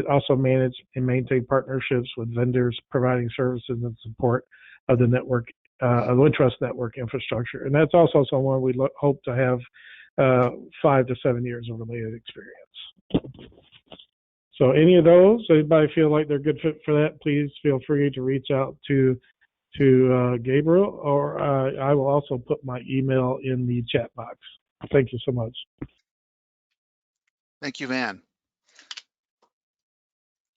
also manage and maintain partnerships with vendors providing services and support of the network, of Wintrust network infrastructure. And that's also someone we hope to have 5 to 7 years of related experience. So any of those, anybody feel like they're a good fit for that, please feel free to reach out to Gabriel, or I will also put my email in the chat box. Thank you so much. Thank you, Van.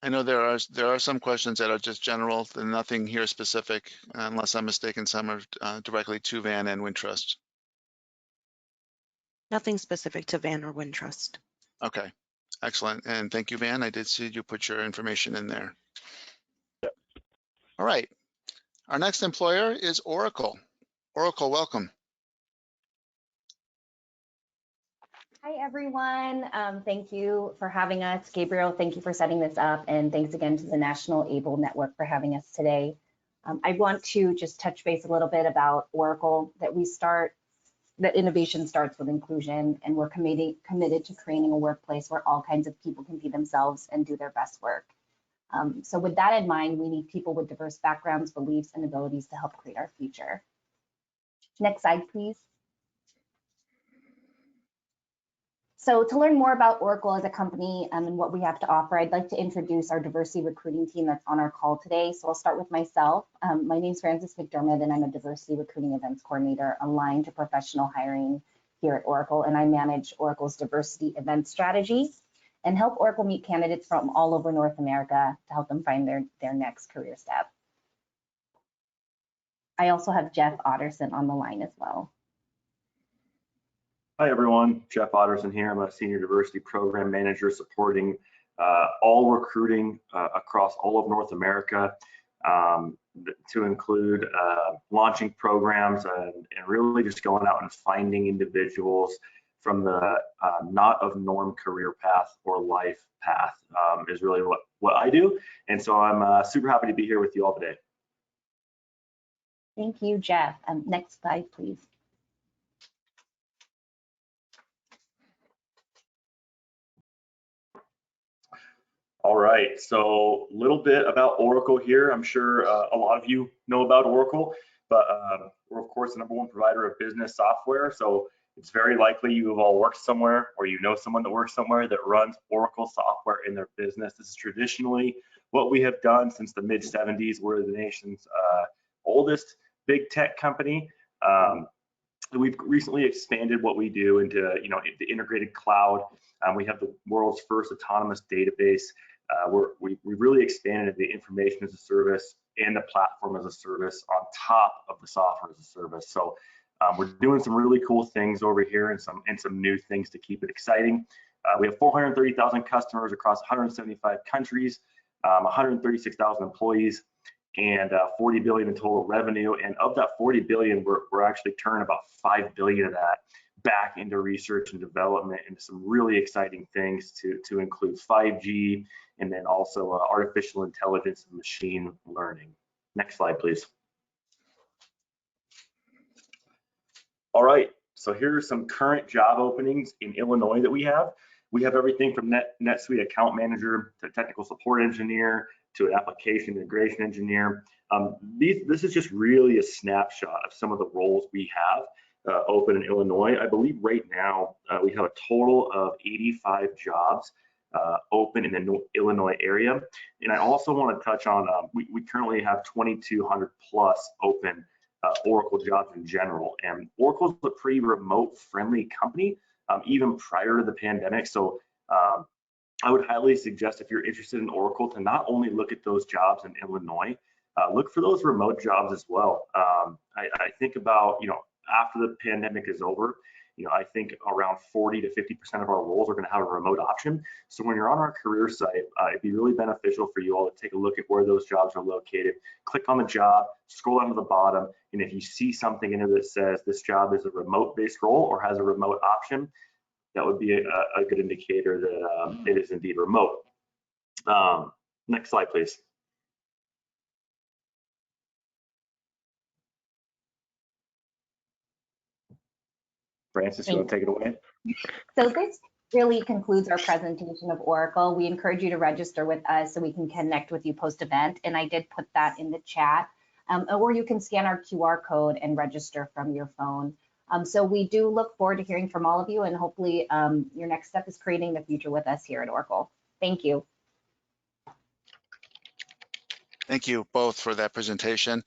I know there are some questions that are just general and nothing here specific, unless I'm mistaken. Some are directly to Van and Wintrust. Nothing specific to Van or Wintrust. Okay, excellent. And thank you, Van. I did see you put your information in there. All right. Our next employer is Oracle. Oracle, welcome. Hi, everyone. Thank you for having us. Gabriel, thank you for setting this up. And thanks again to the National ABLE Network for having us today. I want to just touch base a little bit about Oracle, that innovation starts with inclusion, and we're committed to creating a workplace where all kinds of people can be themselves and do their best work. So with that in mind, we need people with diverse backgrounds, beliefs, and abilities to help create our future. Next slide, please. So to learn more about Oracle as a company and what we have to offer, I'd like to introduce our diversity recruiting team that's on our call today. So I'll start with myself. My name is Frances McDermott, and I'm a diversity recruiting events coordinator aligned to professional hiring here at Oracle. And I manage Oracle's diversity event strategy and help Oracle meet candidates from all over North America to help them find their next career step. I also have Jeff Otterson on the line as well. Hi everyone, Jeff Otterson here. I'm a Senior Diversity Program Manager supporting all recruiting across all of North America, to include launching programs and really just going out and finding individuals from the not of norm career path or life path is really what I do. And so I'm super happy to be here with you all today. Thank you, Jeff. Next slide, please. All right, so a little bit about Oracle here. I'm sure a lot of you know about Oracle, but we're of course the #1 provider of business software. So it's very likely you have all worked somewhere or you know someone that works somewhere that runs Oracle software in their business. This is traditionally what we have done since the mid-70s. We're the nation's oldest big tech company. We've recently expanded what we do into the integrated cloud. We have the world's first autonomous database. We really expanded the information as a service and the platform as a service on top of the software as a service. So we're doing some really cool things over here and some new things to keep it exciting. We have 430,000 customers across 175 countries, 136,000 employees, and 40 billion in total revenue. And of that 40 billion, we're actually turning about 5 billion of that back into research and development and some really exciting things to include 5G and then also artificial intelligence and machine learning. Next slide, please. All right, so here are some current job openings in Illinois that we have. We have everything from NetSuite account manager to technical support engineer to an application integration engineer. This is just really a snapshot of some of the roles we have open in Illinois. I believe right now we have a total of 85 jobs open in the Illinois area. And I also want to touch on, we currently have 2,200 plus open Oracle jobs in general. And Oracle's a pretty remote friendly company, even prior to the pandemic. So I would highly suggest if you're interested in Oracle to not only look at those jobs in Illinois, look for those remote jobs as well. I think about, after the pandemic is over, I think around 40 to 50% of our roles are going to have a remote option. So when you're on our career site, it'd be really beneficial for you all to take a look at where those jobs are located. Click on the job, scroll down to the bottom, and if you see something in there that says this job is a remote-based role or has a remote option, that would be a good indicator that it is indeed remote. Next slide, please. Francis, you want to take it away? So this really concludes our presentation of Oracle. We encourage you to register with us so we can connect with you post-event, and I did put that in the chat. Or you can scan our QR code and register from your phone. So we do look forward to hearing from all of you, and hopefully your next step is creating the future with us here at Oracle. Thank you. Thank you both for that presentation.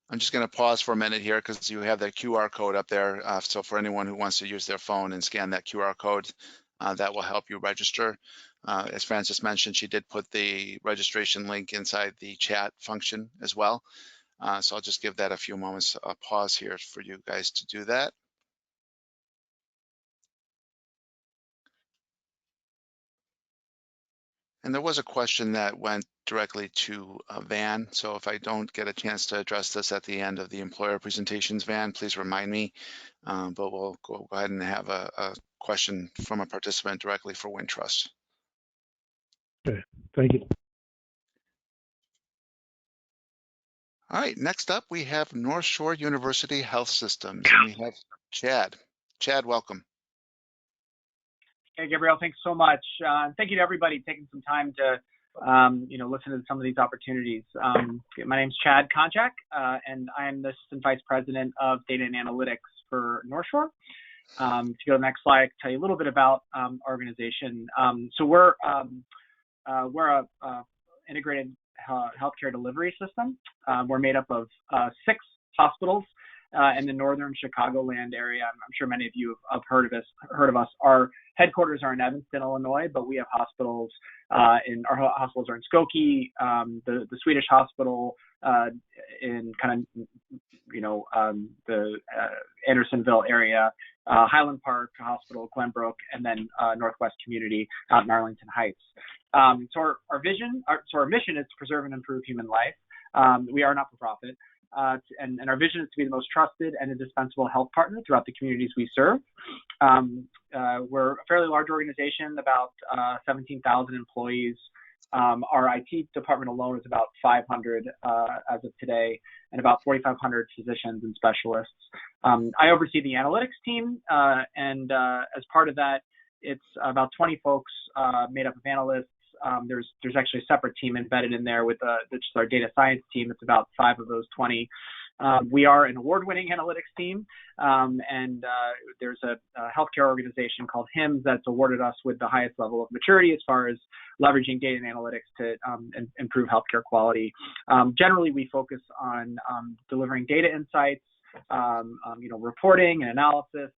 I'm just going to pause for a minute here because you have that QR code up there. So for anyone who wants to use their phone and scan that QR code, that will help you register. As Francis mentioned, she did put the registration link inside the chat function as well. So I'll just give that a few moments, a pause here for you guys to do that. And there was a question that went directly to Van. So if I don't get a chance to address this at the end of the employer presentations, Van, please remind me. But we'll go ahead and have a question from a participant directly for Wintrust. Okay, thank you. All right, next up we have North Shore University Health Systems, and we have Chad. Chad, welcome. Hey, Gabrielle, thanks so much. Thank you to everybody taking some time to, listen to some of these opportunities. My name's Chad Konchak, and I am the Assistant Vice President of Data and Analytics for North Shore. If you go to the next slide, I can tell you a little bit about our organization. So we're a integrated healthcare delivery system. We're made up of 6 hospitals in the northern Chicagoland area. I'm sure many of you have heard of us. Our headquarters are in Evanston, Illinois, but we have hospitals our hospitals are in Skokie, the Swedish hospital, in kind of, the Andersonville area, Highland Park Hospital, Glenbrook, and then Northwest Community out in Arlington Heights. So our mission is to preserve and improve human life. We are not for profit. And our vision is to be the most trusted and indispensable health partner throughout the communities we serve. We're a fairly large organization, about 17,000 employees. Our IT department alone is about 500 as of today, and about 4,500 physicians and specialists. I oversee the analytics team, and as part of that, it's about 20 folks made up of analysts. There's actually a separate team embedded in there with just our data science team. It's about 5 of those 20. We are an award-winning analytics team, and there's a healthcare organization called HIMSS that's awarded us with the highest level of maturity as far as leveraging data and analytics to improve healthcare quality. Generally, we focus on delivering data insights, reporting and analysis,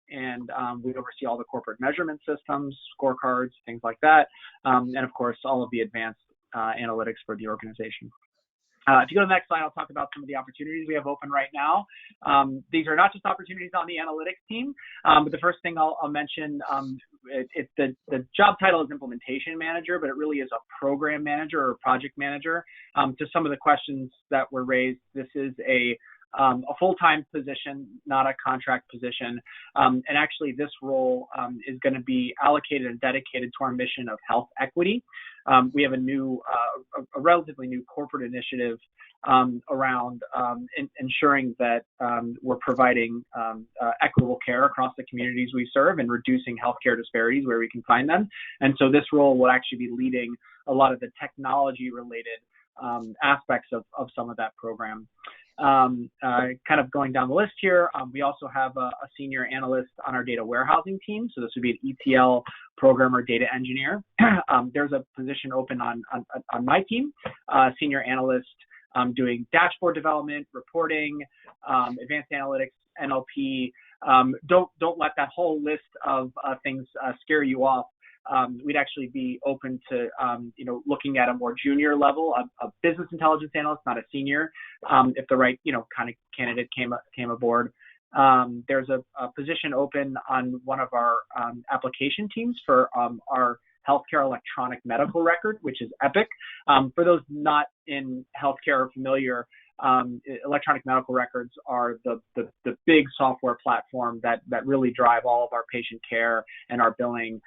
and we oversee all the corporate measurement systems, scorecards, things like that, and of course, all of the advanced analytics for the organization. If you go to the next slide, I'll talk about some of the opportunities we have open right now. These are not just opportunities on the analytics team, but the first thing I'll mention, the job title is implementation manager, but it really is a program manager or project manager. To some of the questions that were raised, this is a full-time position, not a contract position. And actually this role is going to be allocated and dedicated to our mission of health equity. We have a relatively new corporate initiative around ensuring that we're providing equitable care across the communities we serve and reducing healthcare disparities where we can find them. And so this role will actually be leading a lot of the technology-related aspects of some of that program. Kind of going down the list here, we also have a senior analyst on our data warehousing team. So this would be an ETL programmer, data engineer. There's a position open on my team, senior analyst doing dashboard development, reporting, advanced analytics, NLP. Don't let that whole list of things scare you off. We'd actually be open to, looking at a more junior level, a business intelligence analyst, not a senior, if the right, kind of candidate came aboard. There's a position open on one of our application teams for our healthcare electronic medical record, which is EPIC. For those not in healthcare or familiar, electronic medical records are the big software platform that really drive all of our patient care and our billing.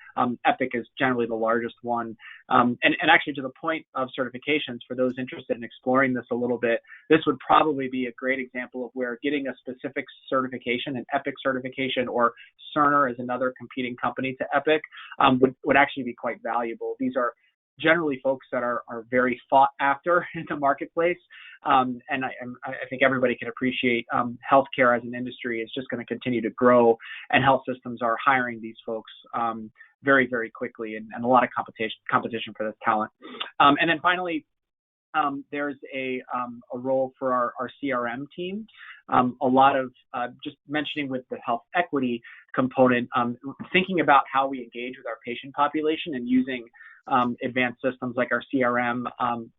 Epic is generally the largest one. And actually, to the point of certifications, for those interested in exploring this a little bit, this would probably be a great example of where getting a specific certification, an Epic certification, or Cerner is another competing company to Epic, would actually be quite valuable. These are generally folks that are very sought after in the marketplace. And I think everybody can appreciate healthcare as an industry is just going to continue to grow, and health systems are hiring these folks very, very quickly, and a lot of competition for this talent. And then finally, there's a role for our CRM team. A lot of just mentioning with the health equity component, thinking about how we engage with our patient population and using advanced systems like our CRM,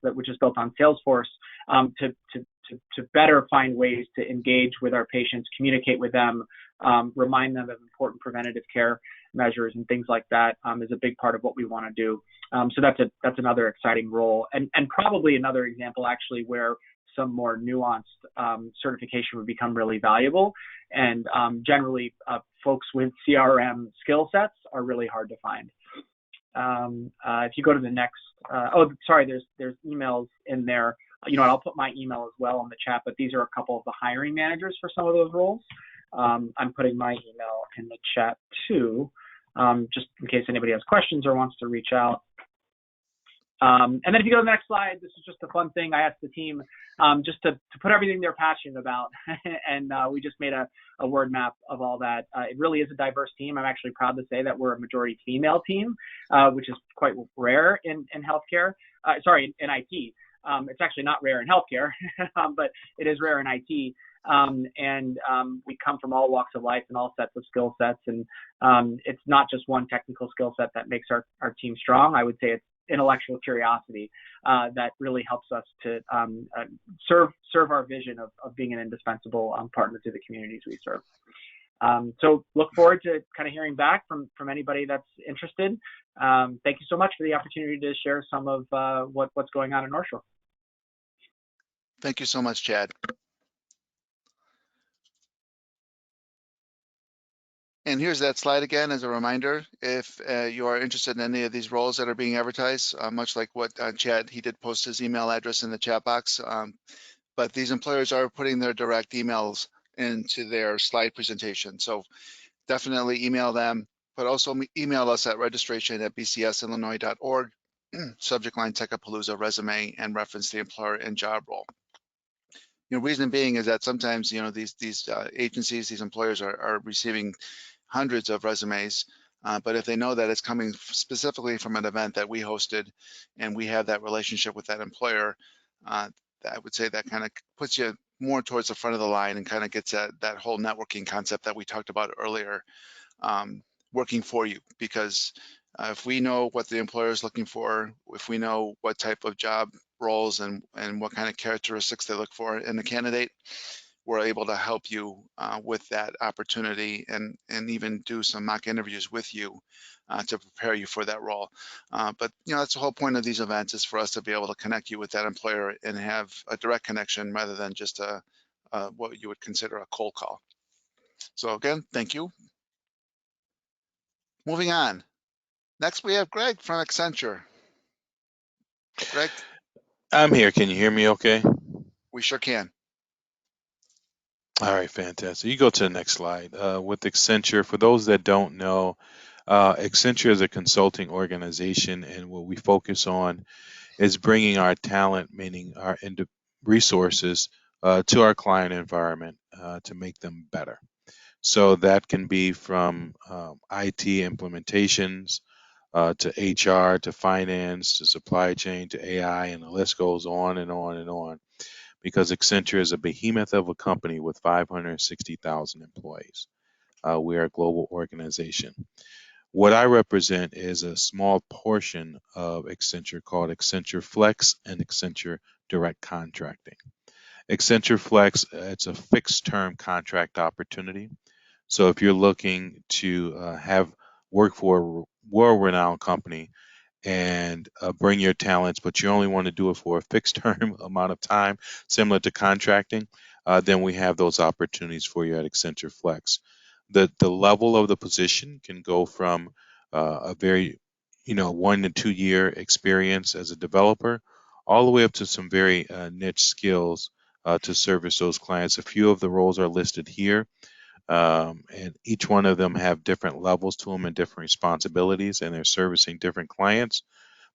which is built on Salesforce, to better find ways to engage with our patients, communicate with them, remind them of important preventative care measures and things like that, is a big part of what we want to do. So that's another exciting role, and probably another example actually where some more nuanced certification would become really valuable. And generally, folks with CRM skill sets are really hard to find. If you go to the next, there's emails in there. I'll put my email as well in the chat, but these are a couple of the hiring managers for some of those roles. I'm putting my email in the chat too, just in case anybody has questions or wants to reach out. And then if you go to the next slide, this is just a fun thing. I asked the team just to put everything they're passionate about, and we just made a word map of all that. It really is a diverse team. I'm actually proud to say that we're a majority female team, which is quite rare in healthcare. In IT. It's actually not rare in healthcare, but it is rare in IT. And we come from all walks of life and all sets of skill sets. And it's not just one technical skill set that makes our team strong. I would say it's intellectual curiosity that really helps us to serve our vision of being an indispensable partner to the communities we serve. So look forward to kind of hearing back from anybody that's interested. Thank you so much for the opportunity to share some of what's going on in North Shore. Thank you so much, Chad. And here's that slide again as a reminder. If you are interested in any of these roles that are being advertised, much like what Chad, he did post his email address in the chat box, but these employers are putting their direct emails into their slide presentation. So definitely email them, but also email us at registration@bcsillinois.org, subject line Techapalooza resume, and reference the employer and job role. Reason being is that sometimes, these agencies, these employers are receiving hundreds of resumes, but if they know that it's coming specifically from an event that we hosted and we have that relationship with that employer, I would say that kind of puts you more towards the front of the line and kind of gets that whole networking concept that we talked about earlier working for you. Because if we know what the employer is looking for, if we know what type of job roles and what kind of characteristics they look for in the candidate, we're able to help you with that opportunity and even do some mock interviews with you to prepare you for that role. But that's the whole point of these events, is for us to be able to connect you with that employer and have a direct connection rather than just what you would consider a cold call. So again, thank you. Moving on. Next, we have Greg from Accenture. Greg? I'm here. Can you hear me okay? We sure can. All right, fantastic. You go to the next slide. With Accenture, for those that don't know, Accenture is a consulting organization, and what we focus on is bringing our talent, meaning our resources, to our client environment to make them better. So that can be from IT implementations to HR to finance to supply chain to AI, and the list goes on and on and on. Because Accenture is a behemoth of a company with 560,000 employees. We are a global organization. What I represent is a small portion of Accenture called Accenture Flex and Accenture Direct Contracting. Accenture Flex, it's a fixed term contract opportunity. So if you're looking to have work for a world-renowned company and bring your talents, but you only want to do it for a fixed term amount of time, similar to contracting, then we have those opportunities for you at Accenture Flex. The level of the position can go from a very 1 to 2 year experience as a developer, all the way up to some very niche skills to service those clients. A few of the roles are listed here. And each one of them have different levels to them and different responsibilities, and they're servicing different clients.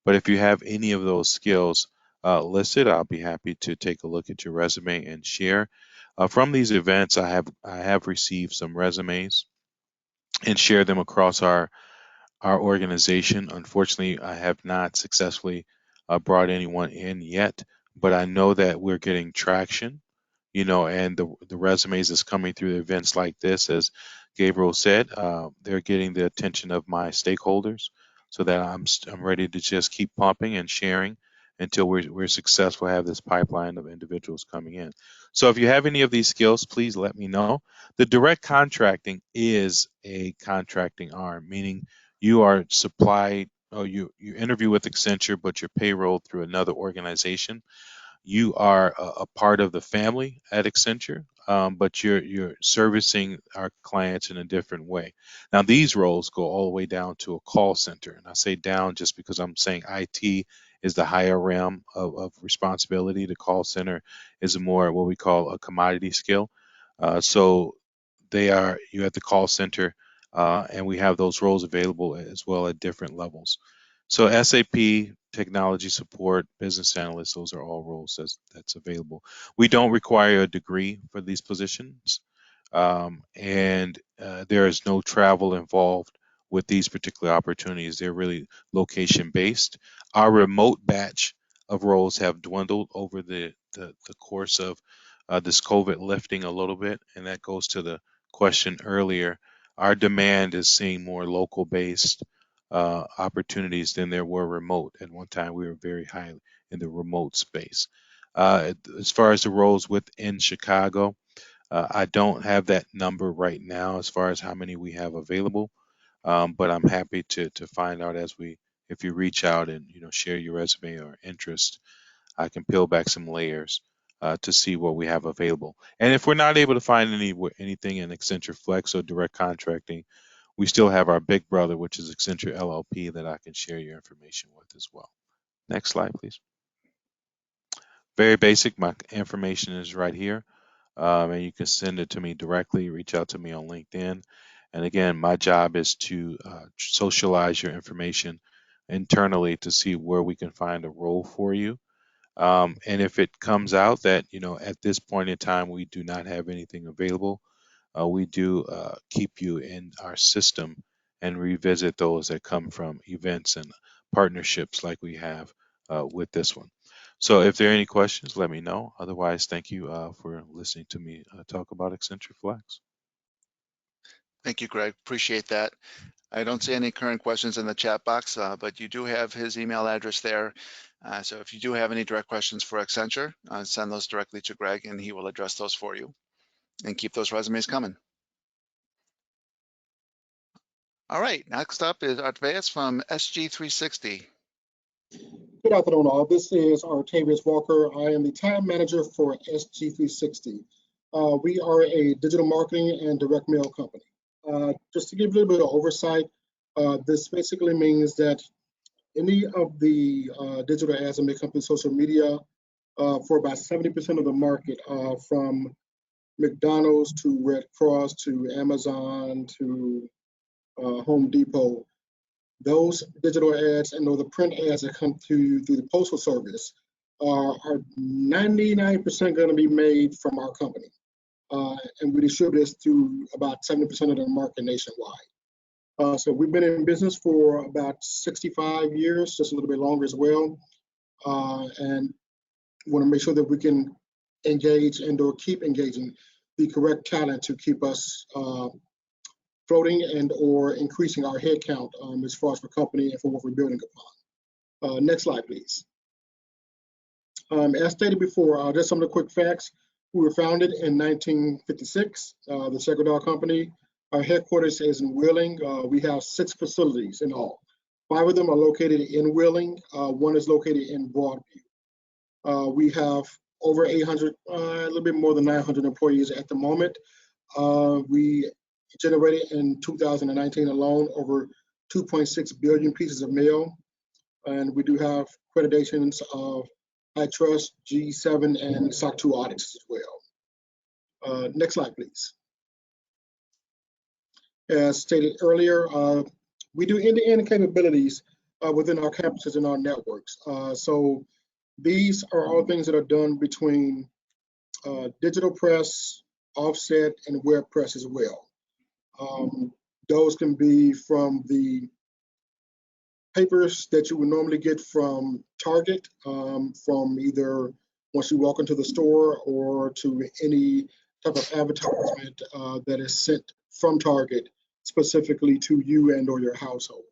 But if you have any of those skills listed, I'll be happy to take a look at your resume and share. From these events, I have received some resumes and shared them across our organization. Unfortunately, I have not successfully brought anyone in yet, but I know that we're getting traction, and the resumes that's coming through events like this, as Gabriel said, they're getting the attention of my stakeholders, so that I'm ready to just keep pumping and sharing until we're successful, have this pipeline of individuals coming in. So if you have any of these skills, please let me know. The direct contracting is a contracting arm, meaning you are supplied, or you interview with Accenture, but you're payrolled through another organization. You are a part of the family at Accenture, but you're servicing our clients in a different way. Now, these roles go all the way down to a call center, and I say down just because I'm saying IT is the higher realm of responsibility. The call center is a more what we call a commodity skill. So you at the call center, and we have those roles available as well at different levels. So SAP, technology support, business analyst, those are all roles that's available. We don't require a degree for these positions, and there is no travel involved with these particular opportunities. They're really location based. Our remote batch of roles have dwindled over the course of this COVID lifting a little bit, and that goes to the question earlier. Our demand is seeing more local based opportunities than there were remote. At one time, we were very high in the remote space. As far as the roles within Chicago, I don't have that number right now as far as how many we have available, but I'm happy to find out if you reach out and share your resume or interest. I can peel back some layers to see what we have available. And if we're not able to find anything in Accenture Flex or direct contracting, we still have our big brother, which is Accenture LLP, that I can share your information with as well. Next slide, please. Very basic. My information is right here. And you can send it to me directly, reach out to me on LinkedIn. And again, my job is to socialize your information internally to see where we can find a role for you. And if it comes out that, at this point in time, we do not have anything available, we do keep you in our system and revisit those that come from events and partnerships like we have with this one. So if there are any questions, let me know. Otherwise, thank you for listening to me talk about Accenture Flex. Thank you, Greg. Appreciate that. I don't see any current questions in the chat box, but you do have his email address there. So if you do have any direct questions for Accenture, send those directly to Greg and he will address those for you. And keep those resumes coming. All right, next up is Artveas from SG360. Good afternoon, all. This is Artavius Walker. I am the time manager for SG360. We are a digital marketing and direct mail company. Just to give you a little bit of oversight, this basically means that any of the digital ads that may come through social media for about 70% of the market, from McDonald's to Red Cross to Amazon to Home Depot, those digital ads and the print ads that come through the Postal Service are 99% going to be made from our company. And we distribute this to about 70% of the market nationwide. So we've been in business for about 65 years, just a little bit longer as well. And want to make sure that we can engage and or keep engaging the correct talent to keep us floating and or increasing our head count as far as the company and for what we're building upon. Next slide, please. As stated before, just some of the quick facts. We were founded in 1956, the Secretary Company. Our headquarters is in Wheeling. We have 6 facilities in all. 5 of them are located in Wheeling. 1 is located in Broadview. We have over 800, a little bit more than 900 employees at the moment. We generated in 2019 alone over 2.6 billion pieces of mail. And we do have accreditations of iTrust, G7, and SOC 2 audits as well. Next slide, please. As stated earlier, we do end-to-end capabilities within our campuses and our networks. So these are all things that are done between digital press, offset, and web press as well. Those can be from the papers that you would normally get from Target, from either once you walk into the store or to any type of advertisement that is sent from Target specifically to you and or your household.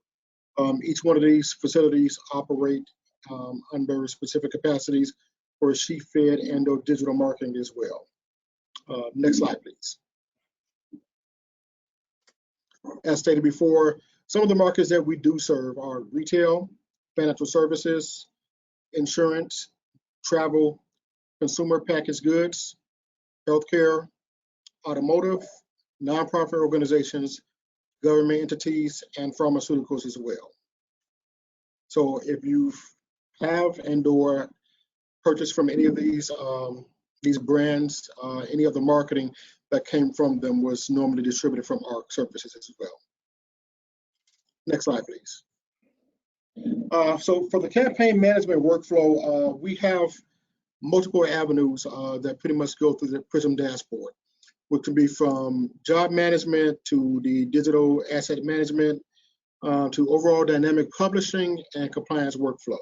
Each one of these facilities operate under specific capacities for sheet-fed and or digital marketing as well. Next slide, please. As stated before, some of the markets that we do serve are retail, financial services, insurance, travel, consumer packaged goods, healthcare, automotive, nonprofit organizations, government entities, and pharmaceuticals as well. So if you have and or purchased from any of these brands, any of the marketing that came from them was normally distributed from our services as well. Next slide, please. So for the campaign management workflow, we have multiple avenues that pretty much go through the Prism dashboard, which can be from job management to the digital asset management to overall dynamic publishing and compliance workflow.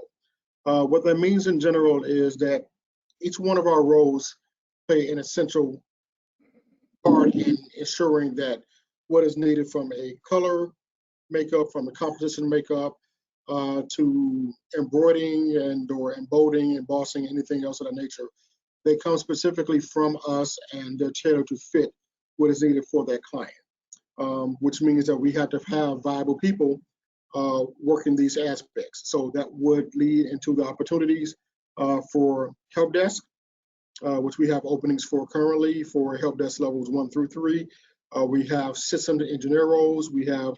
What that means in general is that each one of our roles play an essential part in ensuring that what is needed from a color, makeup, from the composition makeup, to embroidering and or embolding, embossing, anything else of that nature. They come specifically from us, and they're tailored to fit what is needed for that client, which means that we have to have viable people working these aspects. So that would lead into the opportunities for help desk, which we have openings for currently for help desk levels 1 through 3. We have system engineer roles, we have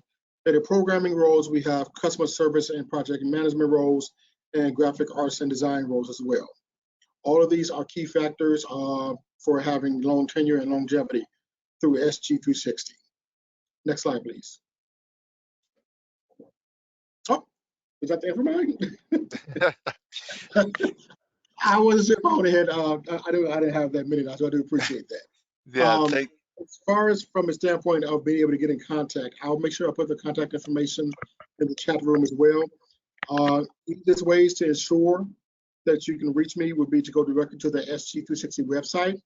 data programming roles, we have customer service and project management roles, and graphic arts and design roles as well. All of these are key factors for having long tenure and longevity through SG360. Next slide, please. Oh, is that the end for mine? I wasn't sure if I would have had, I didn't have that many, so I do appreciate that. Yeah, as far as from a standpoint of being able to get in contact, I'll make sure I put the contact information in the chat room as well. Easiest ways to ensure that you can reach me would be to go directly to the SG360 website.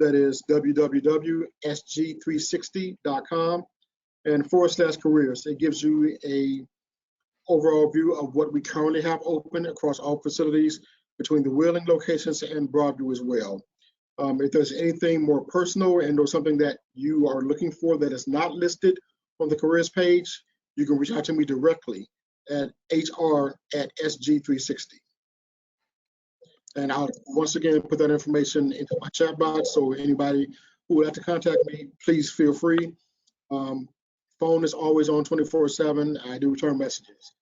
That is www.sg360.com and /careers. It gives you a overall view of what we currently have open across all facilities between the Wheeling locations and Broadview as well. If there's anything more personal and or something that you are looking for that is not listed on the careers page, you can reach out to me directly at hr@sg360. And I'll once again put that information into my chat box. So anybody who would like to contact me, please feel free. Phone is always on 24/7. I do return messages.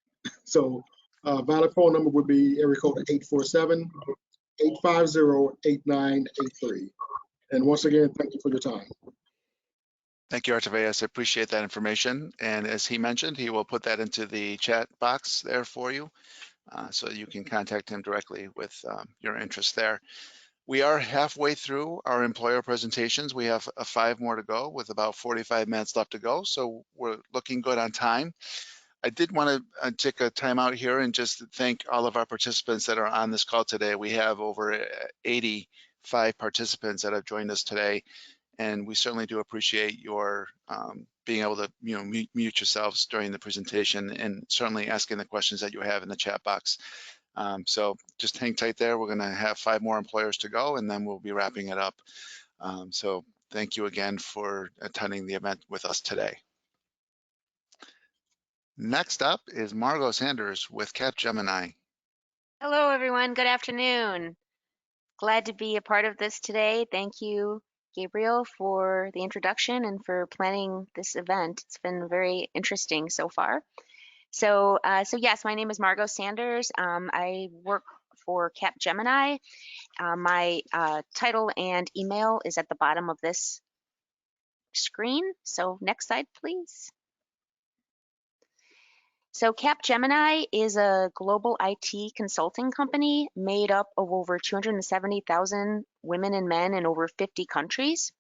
So valid phone number would be area code 847-850-8983. And once again, thank you for your time. Thank you, Artaveus. I appreciate that information. And as he mentioned, he will put that into the chat box there for you, so you can contact him directly with your interest there. We are halfway through our employer presentations. We have 5 more to go with about 45 minutes left to go. So we're looking good on time. I did want to take a time out here and just thank all of our participants that are on this call today. We have over 85 participants that have joined us today, and we certainly do appreciate your being able to mute yourselves during the presentation and certainly asking the questions that you have in the chat box. So just hang tight there. We're going to have 5 more employers to go, and then we'll be wrapping it up. So thank you again for attending the event with us today. Next up is Margot Sanders with Capgemini. Hello, everyone. Good afternoon. Glad to be a part of this today. Thank you, Gabriel, for the introduction and for planning this event. It's been very interesting so far. So yes, my name is Margot Sanders. I work for Capgemini. My title and email is at the bottom of this screen. So next slide, please. So Capgemini is a global IT consulting company made up of over 270,000 women and men in over 50 countries.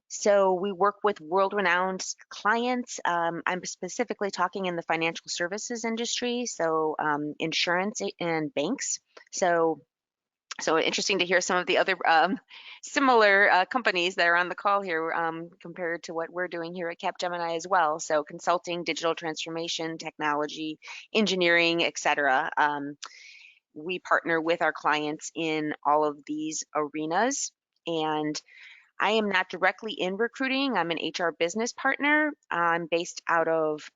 So we work with world-renowned clients. I'm specifically talking in the financial services industry, so insurance and banks. So interesting to hear some of the other similar companies that are on the call here compared to what we're doing here at Capgemini as well. So consulting, digital transformation, technology, engineering, etc. We partner with our clients in all of these arenas. And I am not directly in recruiting. I'm an HR business partner. I'm based out of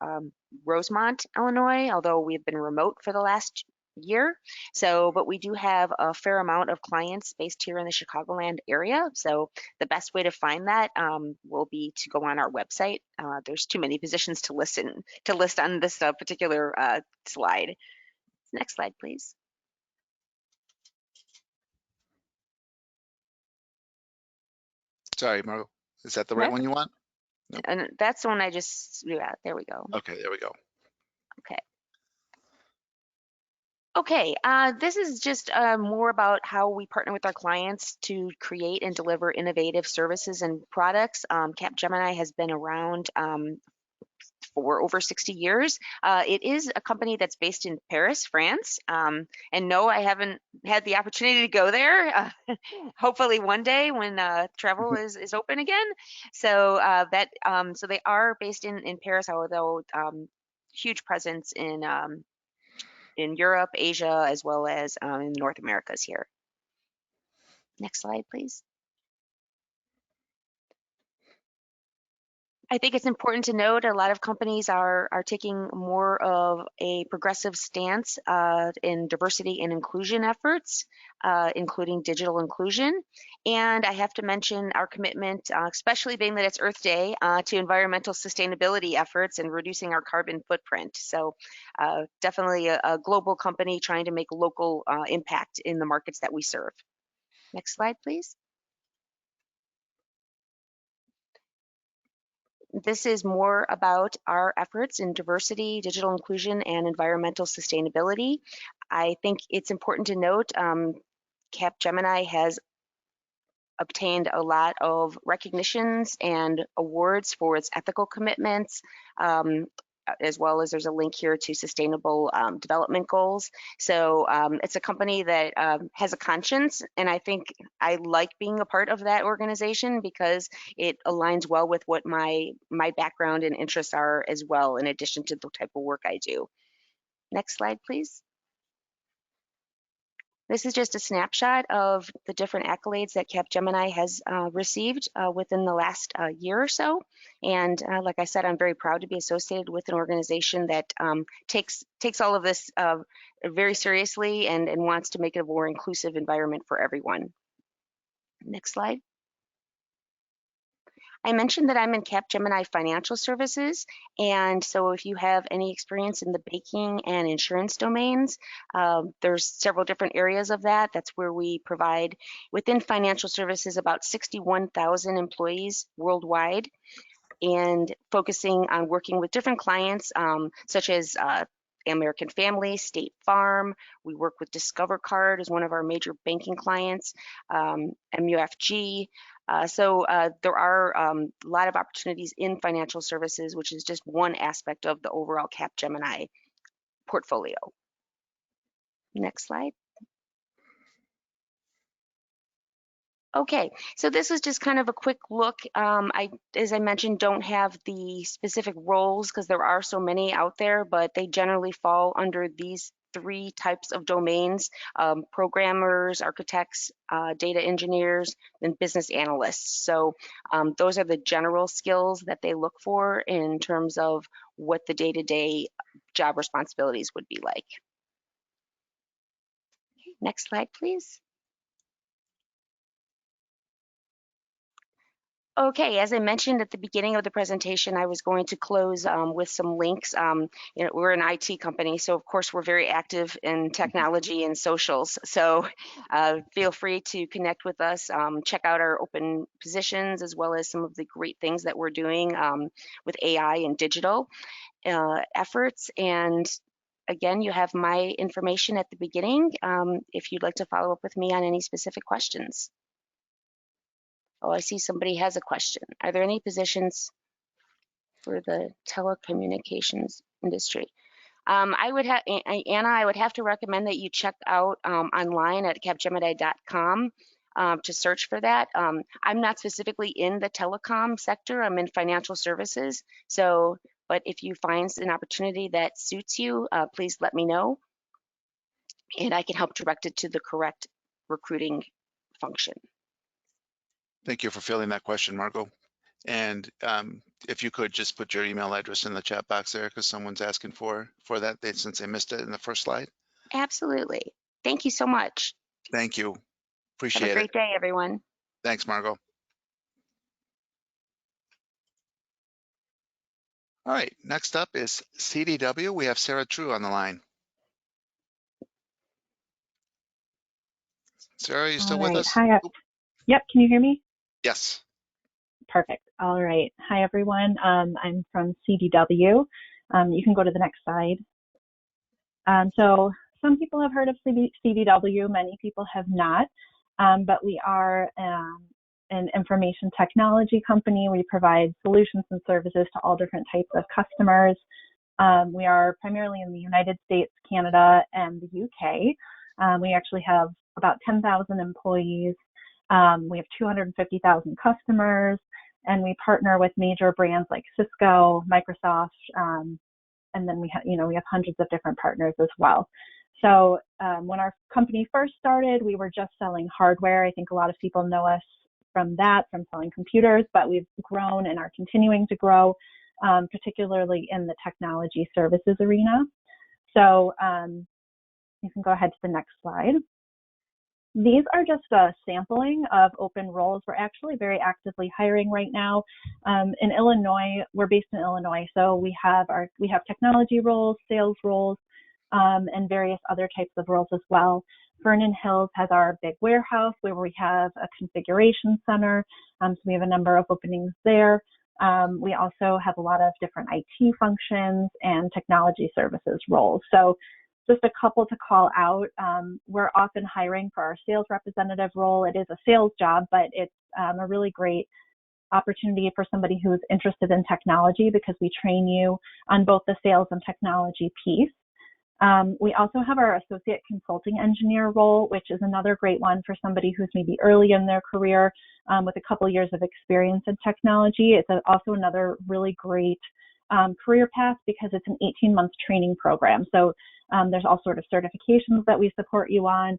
Rosemont, Illinois, although we've been remote for the last year. But we do have a fair amount of clients based here in the Chicagoland area. So the best way to find that will be to go on our website. There's too many positions to list on this particular slide. Next slide, please. Sorry, Margo. Is that the right one you want? Nope. And that's the one I just, yeah, there we go. Okay, there we go. Okay, this is just more about how we partner with our clients to create and deliver innovative services and products. Capgemini has been around for over 60 years. It is a company that's based in Paris, France. And no, I haven't had the opportunity to go there. Hopefully one day when travel is open again. So they are based in Paris, although huge presence in Europe, Asia, as well as in North Americas here. Next slide, please. I think it's important to note a lot of companies are taking more of a progressive stance in diversity and inclusion efforts, including digital inclusion. And I have to mention our commitment, especially being that it's Earth Day, to environmental sustainability efforts and reducing our carbon footprint. So definitely a global company trying to make local impact in the markets that we serve. Next slide, please. This is more about our efforts in diversity, digital inclusion, and environmental sustainability. I think it's important to note Capgemini has obtained a lot of recognitions and awards for its ethical commitments, as well as there's a link here to sustainable development goals. So it's a company that has a conscience, and I think I like being a part of that organization because it aligns well with what my background and interests are as well, in addition to the type of work I do. Next slide, please. This is just a snapshot of the different accolades that Capgemini has received within the last year or so. And like I said, I'm very proud to be associated with an organization that takes all of this very seriously and wants to make it a more inclusive environment for everyone. Next slide. I mentioned that I'm in Capgemini Financial Services, and so if you have any experience in the banking and insurance domains, there's several different areas of that. That's where we provide, within financial services, about 61,000 employees worldwide, and focusing on working with different clients, such as American Family, State Farm. We work with Discover Card as one of our major banking clients, MUFG. So there are a lot of opportunities in financial services, which is just one aspect of the overall Capgemini portfolio. Next slide. Okay, so this is just kind of a quick look. As I mentioned, don't have the specific roles because there are so many out there, but they generally fall under these three types of domains: programmers, architects, data engineers, and business analysts. So those are the general skills that they look for in terms of what the day-to-day job responsibilities would be like. Next slide, please. Okay, as I mentioned at the beginning of the presentation, I was going to close with some links. We're an IT company, so of course we're very active in technology and socials. So feel free to connect with us, check out our open positions, as well as some of the great things that we're doing with AI and digital efforts. And again, you have my information at the beginning if you'd like to follow up with me on any specific questions. Oh, I see somebody has a question. Are there any positions for the telecommunications industry? I would have, Anna, I would have to recommend that you check out online at capgemini.com to search for that. I'm not specifically in the telecom sector. I'm in financial services. So, but if you find an opportunity that suits you, please let me know, and I can help direct it to the correct recruiting function. Thank you for filling that question, Margot. And if you could just put your email address in the chat box there, because someone's asking for that since they missed it in the first slide. Absolutely. Thank you so much. Thank you. Appreciate it. Have a great day, everyone. Thanks, Margot. All right, next up is CDW. We have Sarah True on the line. Sarah, are you still with us? Hi. Yep, can you hear me? Yes. Perfect. All right. Hi, everyone. I'm from CDW. You can go to the next slide. So some people have heard of CDW, many people have not, but we are an information technology company. We provide solutions and services to all different types of customers. We are primarily in the United States, Canada, and the UK. We actually have about 10,000 employees. We have 250,000 customers, and we partner with major brands like Cisco, Microsoft, And then we have hundreds of different partners as well. So when our company first started, we were just selling hardware. I think a lot of people know us from selling computers, but we've grown and are continuing to grow, particularly in the technology services arena. So you can go ahead to the next slide. These are just a sampling of open roles. We're actually very actively hiring right now. In Illinois, we're based in Illinois, so we have technology roles, sales roles, and various other types of roles as well. Vernon Hills has our big warehouse where we have a configuration center, so we have a number of openings there. We also have a lot of different IT functions and technology services roles. So just a couple to call out. We're often hiring for our sales representative role. It is a sales job, but it's a really great opportunity for somebody who's interested in technology because we train you on both the sales and technology piece. We also have our associate consulting engineer role, which is another great one for somebody who's maybe early in their career with a couple years of experience in technology. It's also another really great career path because it's an 18-month training program. So there's all sort of certifications that we support you on,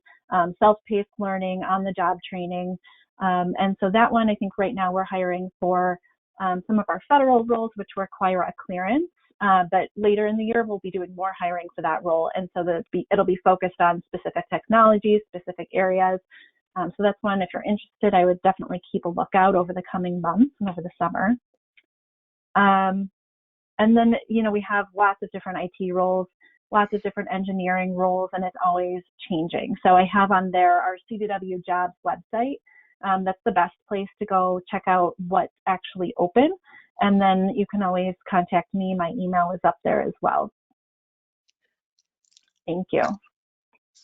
self-paced learning, on-the-job training. And so that one, I think right now we're hiring for some of our federal roles, which require a clearance. But later in the year, we'll be doing more hiring for that role. And so it'll be focused on specific technologies, specific areas. So that's one, if you're interested, I would definitely keep a lookout over the coming months and over the summer. And then, we have lots of different IT roles, lots of different engineering roles, and it's always changing. So I have on there our CDW jobs website. That's the best place to go check out what's actually open. And then you can always contact me. My email is up there as well. Thank you.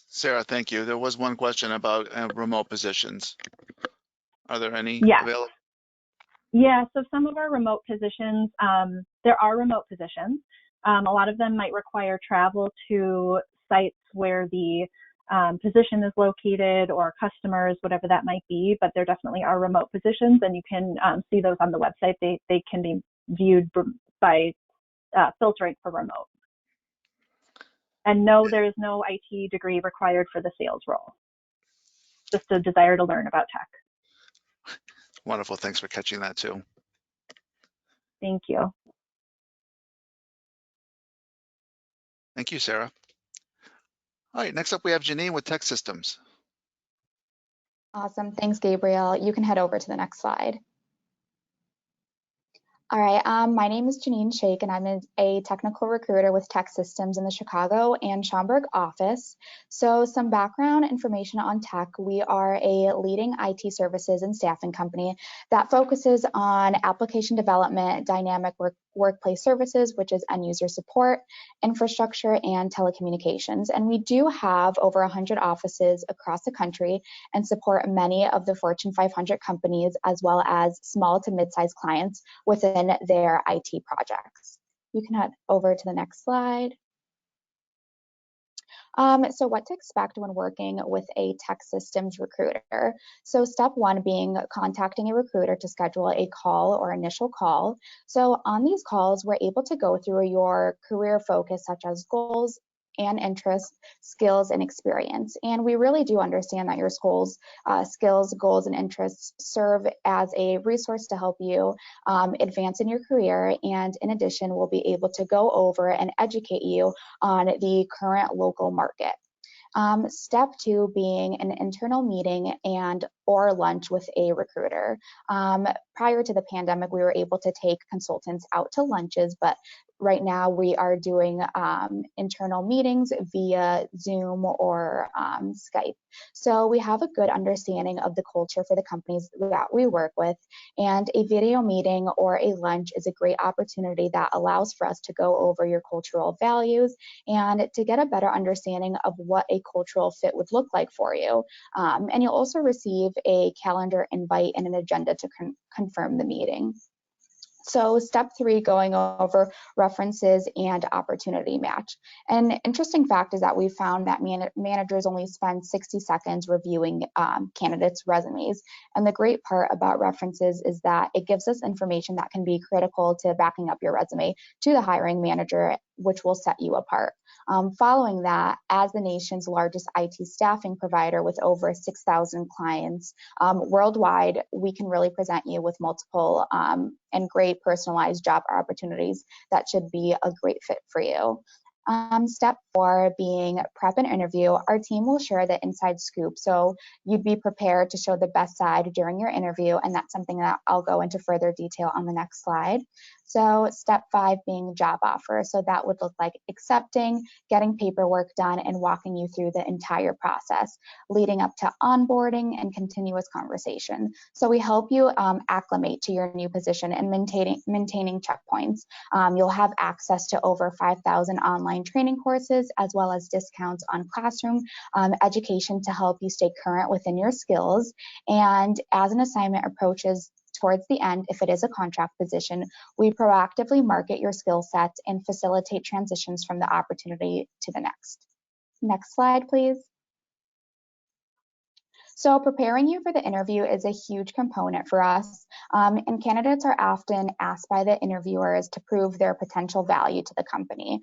Sarah, thank you. There was one question about remote positions. Are there any available? Yeah, so some of our remote positions, there are remote positions. A lot of them might require travel to sites where the position is located or customers, whatever that might be, but there definitely are remote positions, and you can see those on the website. They can be viewed by filtering for remote. And no, there is no IT degree required for the sales role, just a desire to learn about tech. Wonderful. Thanks for catching that too. Thank you. Thank you, Sarah. All right, next up we have Janine with Tech Systems. Awesome. Thanks, Gabriel. You can head over to the next slide. All right, my name is Janine Shake, and I'm a technical recruiter with Tech Systems in the Chicago and Schaumburg office. So some background information on Tech. We are a leading IT services and staffing company that focuses on application development, dynamic workplace services, which is end user support, infrastructure, and telecommunications. And we do have over 100 offices across the country and support many of the Fortune 500 companies, as well as small to mid-sized clients within their IT projects. You can head over to the next slide. So what to expect when working with a Tech Systems recruiter. So step one being contacting a recruiter to schedule a call or initial call. So on these calls, we're able to go through your career focus, such as goals and interests, skills, and experience. And we really do understand that your skills, goals, and interests serve as a resource to help you advance in your career. And in addition, we'll be able to go over and educate you on the current local market. Step two being an internal meeting or lunch with a recruiter. Prior to the pandemic, we were able to take consultants out to lunches, but right now we are doing internal meetings via Zoom or Skype. So we have a good understanding of the culture for the companies that we work with, and a video meeting or a lunch is a great opportunity that allows for us to go over your cultural values and to get a better understanding of what a cultural fit would look like for you. And you'll also receive a calendar invite and an agenda to confirm the meeting. So step three, going over references and opportunity match. An interesting fact is that we found that managers only spend 60 seconds reviewing candidates' resumes. And the great part about references is that it gives us information that can be critical to backing up your resume to the hiring manager which will set you apart. Following that, as the nation's largest IT staffing provider with over 6,000 clients worldwide, we can really present you with multiple and great personalized job opportunities that should be a great fit for you. Step 4 being prep and interview. Our team will share the inside scoop, so you'd be prepared to show the best side during your interview, and that's something that I'll go into further detail on the next slide. So step 5 being job offer. So that would look like accepting, getting paperwork done, and walking you through the entire process, leading up to onboarding and continuous conversation. So we help you acclimate to your new position and maintaining checkpoints. You'll have access to over 5,000 online training courses, as well as discounts on classroom education to help you stay current within your skills. And as an assignment approaches towards the end, if it is a contract position, we proactively market your skill sets and facilitate transitions from the opportunity to the next. Next slide, please. So preparing you for the interview is a huge component for us, and candidates are often asked by the interviewers to prove their potential value to the company.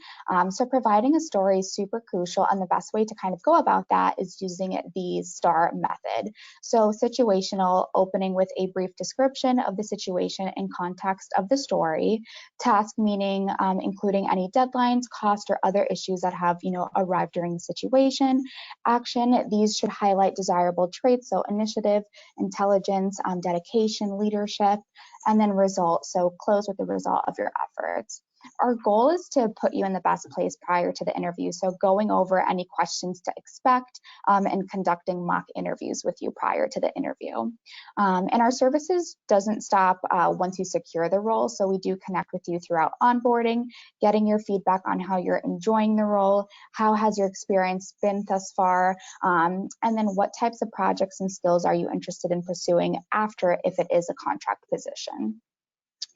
So providing a story is super crucial, and the best way to kind of go about that is using the STAR method. So situational, opening with a brief description of the situation and context of the story. Task, meaning including any deadlines, cost, or other issues that have arrived during the situation. Action, these should highlight desirable traits, so initiative, intelligence, dedication, leadership, and then result, so close with the result of your efforts. Our goal is to put you in the best place prior to the interview, so going over any questions to expect and conducting mock interviews with you prior to the interview. And our services doesn't stop once you secure the role, so we do connect with you throughout onboarding, getting your feedback on how you're enjoying the role, how has your experience been thus far, and then what types of projects and skills are you interested in pursuing after, if it is a contract position.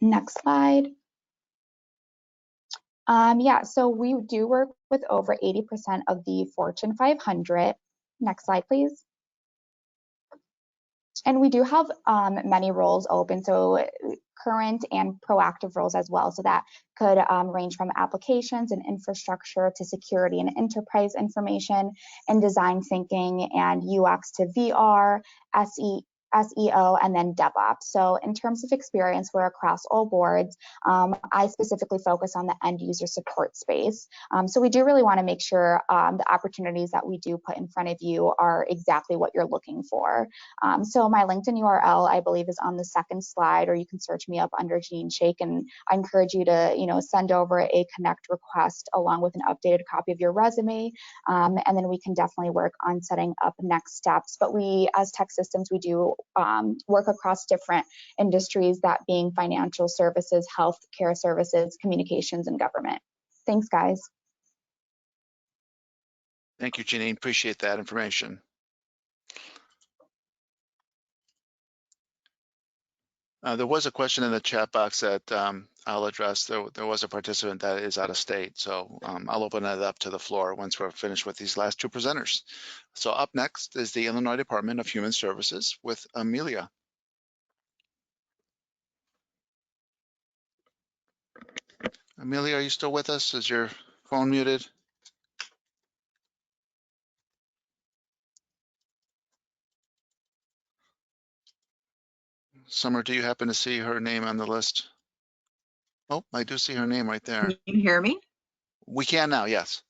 Next slide. Yeah, so we do work with over 80% of the Fortune 500. Next slide, please. And we do have many roles open, so current and proactive roles as well. So that could range from applications and infrastructure to security and enterprise information and design thinking and UX to VR, SEO, and then DevOps. So in terms of experience, we're across all boards. I specifically focus on the end user support space. So we do really want to make sure the opportunities that we do put in front of you are exactly what you're looking for. So my LinkedIn URL, I believe, is on the second slide, or you can search me up under Jean Shake, and I encourage you to send over a connect request along with an updated copy of your resume, and then we can definitely work on setting up next steps. But we, as Tech Systems, we do work across different industries, that being financial services, healthcare services, communications, and government. Thanks, guys. Thank you, Janine. Appreciate that information. There was a question in the chat box that I'll address. There was a participant that is out of state, so I'll open that up to the floor once we're finished with these last two presenters. So up next is the Illinois Department of Human Services with Amelia. Amelia, are you still with us? Is your phone muted? Summer, do you happen to see her name on the list? Oh, I do see her name right there. Can you hear me? We can now, yes.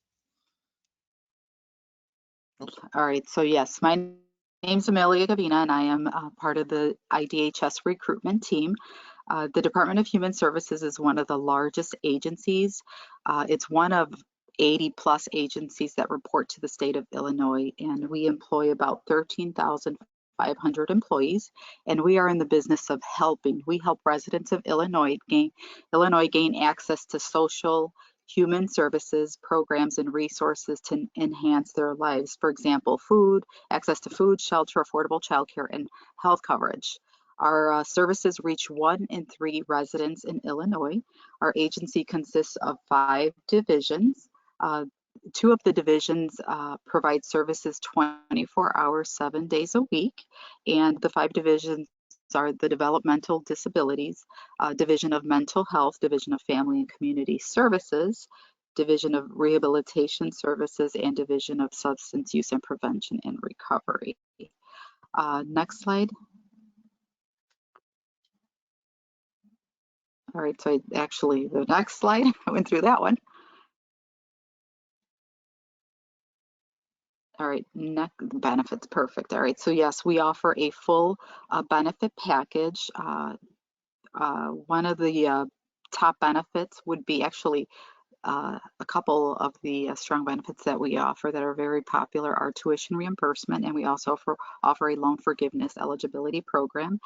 Oops. All right, so yes, my name's Amelia Gavina, and I am part of the IDHS recruitment team. The Department of Human Services is one of the largest agencies. It's one of 80 plus agencies that report to the state of Illinois, and we employ about 13,500 employees, and we are in the business of helping. We help residents of Illinois gain access to social, human services, programs, and resources to enhance their lives. For example, food, access to food, shelter, affordable childcare, and health coverage. Our services reach 1 in 3 residents in Illinois. Our agency consists of 5 divisions. 2 of the divisions provide services 24 hours, 7 days a week, and the 5 divisions are the Developmental Disabilities, Division of Mental Health, Division of Family and Community Services, Division of Rehabilitation Services, and Division of Substance Use and Prevention and Recovery. Next slide. All right, so actually the next slide, I went through that one. All right, next benefits, perfect. All right, so yes, we offer a full benefit package. One of the top benefits would be actually a couple of the strong benefits that we offer that are very popular are tuition reimbursement, and we also offer a loan forgiveness eligibility program.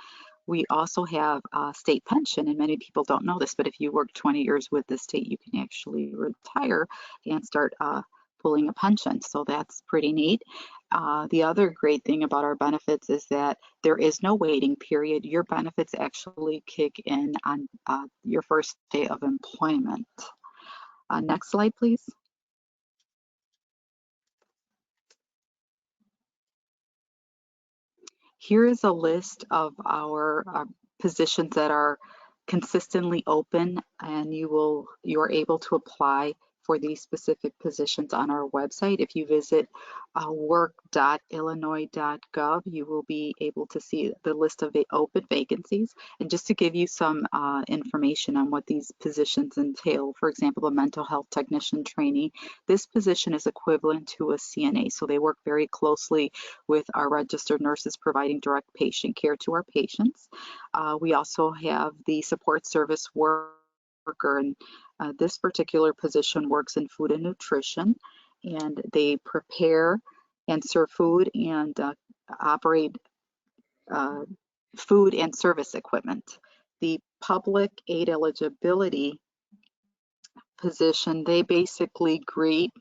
We also have state pension, and many people don't know this, but if you work 20 years with the state, you can actually retire and start pulling a pension. So that's pretty neat. The other great thing about our benefits is that there is no waiting period. Your benefits actually kick in on your first day of employment. Next slide, please. Here is a list of our positions that are consistently open, and you are able to apply for these specific positions on our website. If you visit work.illinois.gov, you will be able to see the list of the open vacancies. And just to give you some information on what these positions entail, for example, the mental health technician trainee, this position is equivalent to a CNA. So they work very closely with our registered nurses providing direct patient care to our patients. We also have the support service worker, and this particular position works in food and nutrition, and they prepare and serve food and operate food and service equipment. The public aid eligibility position, they basically greet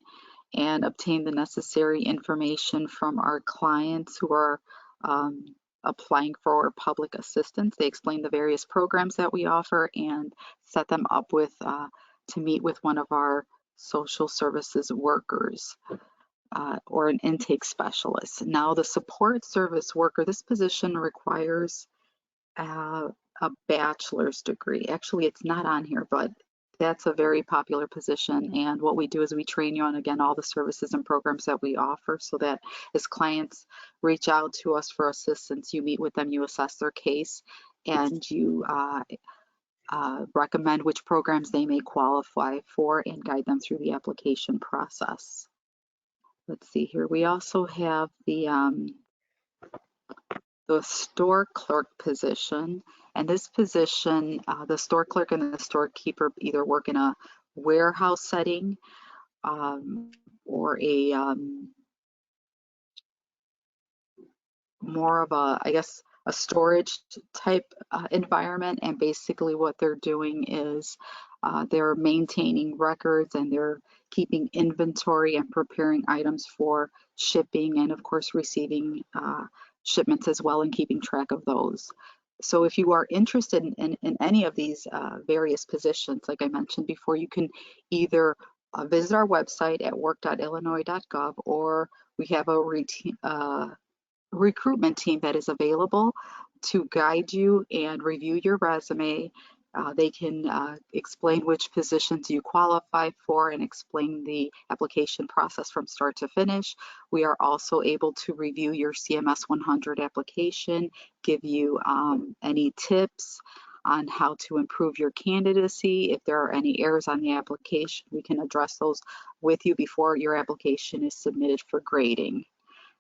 and obtain the necessary information from our clients who are applying for public assistance. They explain the various programs that we offer and set them up with to meet with one of our social services workers or an intake specialist. Now, the support service worker, this position requires a bachelor's degree. Actually, it's not on here, but that's a very popular position. And what we do is we train you on, again, all the services and programs that we offer so that as clients reach out to us for assistance, you meet with them, you assess their case, and you recommend which programs they may qualify for and guide them through the application process. Let's see here. We also have the store clerk position. And this position, the store clerk and the storekeeper either work in a warehouse setting or a more of a, I guess, a storage type environment. And basically what they're doing is they're maintaining records and they're keeping inventory and preparing items for shipping and of course receiving shipments as well and keeping track of those. So if you are interested in any of these various positions, like I mentioned before, you can either visit our website at work.illinois.gov, or we have a recruitment team that is available to guide you and review your resume. They can explain which positions you qualify for and explain the application process from start to finish. We are also able to review your CMS 100 application, give you any tips on how to improve your candidacy. If there are any errors on the application, we can address those with you before your application is submitted for grading.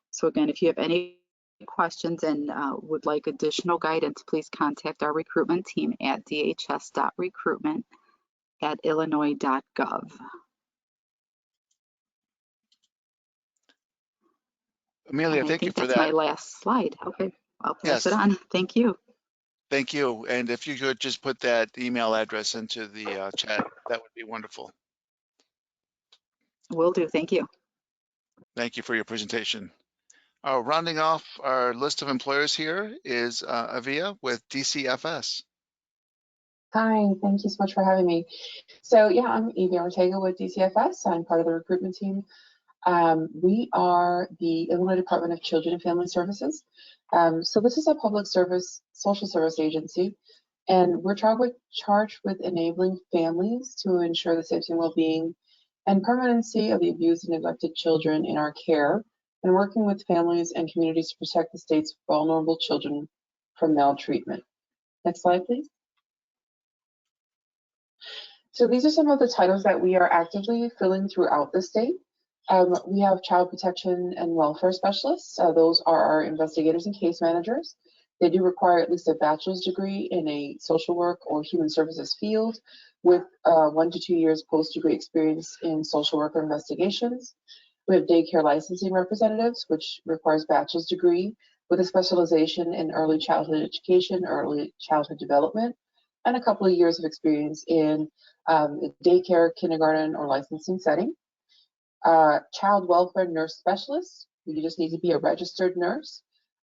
So again, if you have any questions and would like additional guidance, please contact our recruitment team at dhs.recruitment@illinois.gov. Amelia, thank you for that. That's my last slide. Okay, I'll pass it Yes, on. Thank you. thank you. And if you could just put that email address into the chat, that would be wonderful. Will do. Thank you. Thank you for your presentation. Rounding off our list of employers here is Avia with DCFS. Hi, thank you so much for having me. So yeah, I'm Evie Ortega with DCFS. I'm part of the recruitment team. We are the Illinois Department of Children and Family Services. So this is a public service, social service agency, and we're charged with enabling families to ensure the safety and well-being and permanency of the abused and neglected children in our care, and working with families and communities to protect the state's vulnerable children from maltreatment. Next slide, please. So these are some of the titles that we are actively filling throughout the state. We have child protection and welfare specialists. Those are our investigators and case managers. They do require at least a bachelor's degree in a social work or human services field with 1 to 2 years post-degree experience in social work or investigations. We have daycare licensing representatives, which requires bachelor's degree with a specialization in early childhood education, early childhood development, and a couple of years of experience in daycare, kindergarten, or licensing setting. Child welfare nurse specialists, you just need to be a registered nurse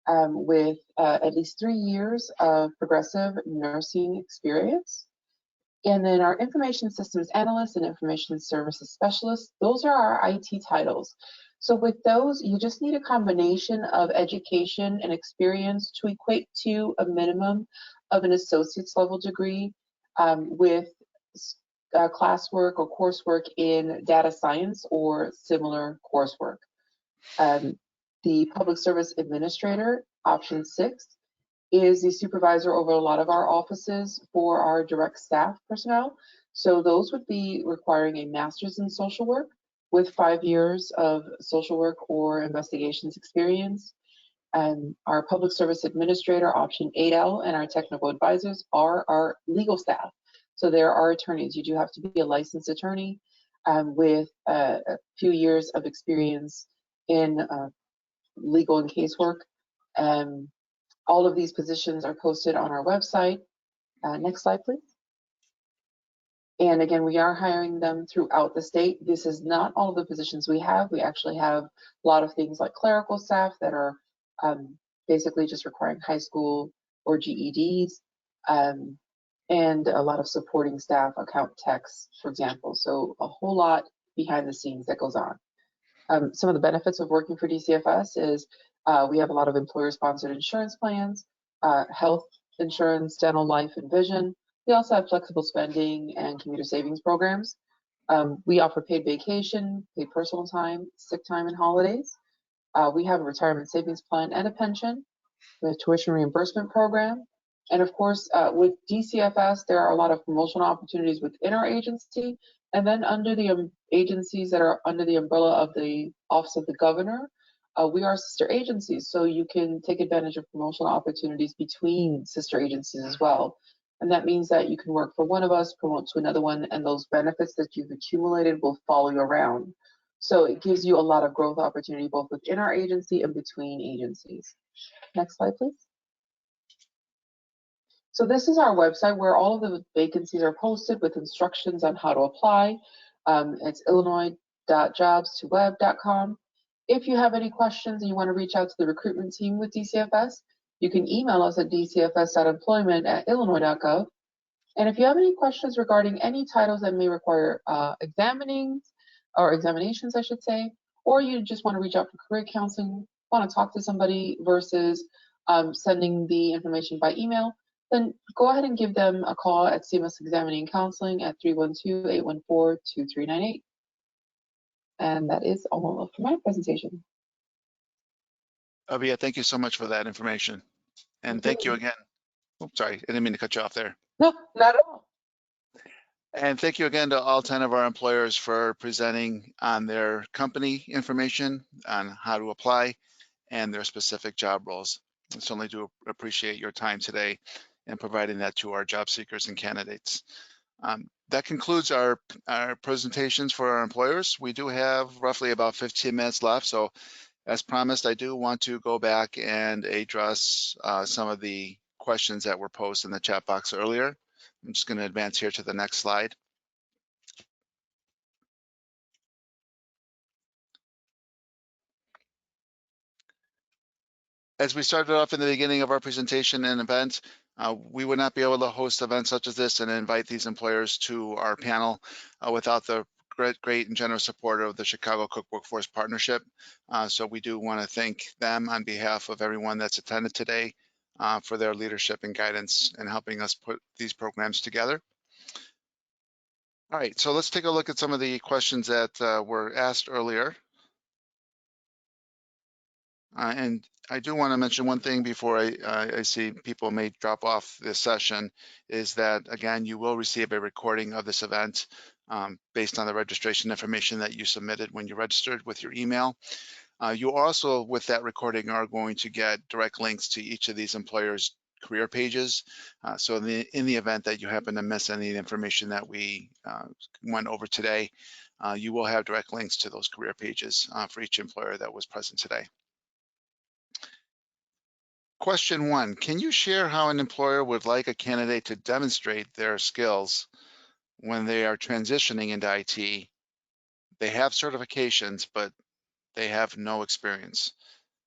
with at least 3 years of progressive nursing experience. And then our information systems analysts and information services specialists, those are our IT titles. So with those, you just need a combination of education and experience to equate to a minimum of an associate's level degree with classwork or coursework in data science or similar coursework. The public service administrator, option 6, is the supervisor over a lot of our offices for our direct staff personnel. So those would be requiring a master's in social work with 5 years of social work or investigations experience. And our public service administrator, option 8L, and our technical advisors are our legal staff. So there are attorneys. You do have to be a licensed attorney with a few years of experience in legal and casework. All of these positions are posted on our website. Next slide, please. And again, we are hiring them throughout the state. This is not all of the positions we have. We actually have a lot of things like clerical staff that are basically just requiring high school or GEDs, and a lot of supporting staff, account techs, for example. So a whole lot behind the scenes that goes on. Some of the benefits of working for DCFS is we have a lot of employer-sponsored insurance plans, health insurance, dental, life, and vision. We also have flexible spending and commuter savings programs. We offer paid vacation, paid personal time, sick time, and holidays. We have a retirement savings plan and a pension. We have a tuition reimbursement program. And of course, with DCFS, there are a lot of promotional opportunities within our agency, and then under the agencies that are under the umbrella of the Office of the Governor, we are sister agencies, so you can take advantage of promotional opportunities between sister agencies as well. And that means that you can work for one of us, promote to another one, and those benefits that you've accumulated will follow you around. So it gives you a lot of growth opportunity both within our agency and between agencies. Next slide, please. So this is our website where all of the vacancies are posted with instructions on how to apply. It's illinois.jobs2web.com. If you have any questions and you want to reach out to the recruitment team with DCFS, you can email us at dcfs.employment@illinois.gov. And if you have any questions regarding any titles that may require examinations, I should say, or you just want to reach out for career counseling, want to talk to somebody versus sending the information by email, then go ahead and give them a call at CMS Examining Counseling at 312-814-2398. And that is all for my presentation. Abia, thank you so much for that information. And thank you again. Oops, sorry, I didn't mean to cut you off there. No, not at all. And thank you again to all 10 of our employers for presenting on their company information on how to apply and their specific job roles. I certainly do appreciate your time today and providing that to our job seekers and candidates. That concludes our presentations for our employers. We do have roughly about 15 minutes left. So as promised, I do want to go back and address some of the questions that were posed in the chat box earlier. I'm just going to advance here to the next slide. As we started off in the beginning of our presentation and event, we would not be able to host events such as this and invite these employers to our panel without the great and generous support of the Chicago Cook Workforce Partnership. So we do want to thank them on behalf of everyone that's attended today for their leadership and guidance in helping us put these programs together. All right, so let's take a look at some of the questions that were asked earlier. And I do want to mention one thing before I see people may drop off this session, is that, again, you will receive a recording of this event based on the registration information that you submitted when you registered with your email. You also, with that recording, are going to get direct links to each of these employers' career pages. So in the event that you happen to miss any information that we went over today, you will have direct links to those career pages for each employer that was present today. Question 1, can you share how an employer would like a candidate to demonstrate their skills when they are transitioning into IT? They have certifications, but they have no experience.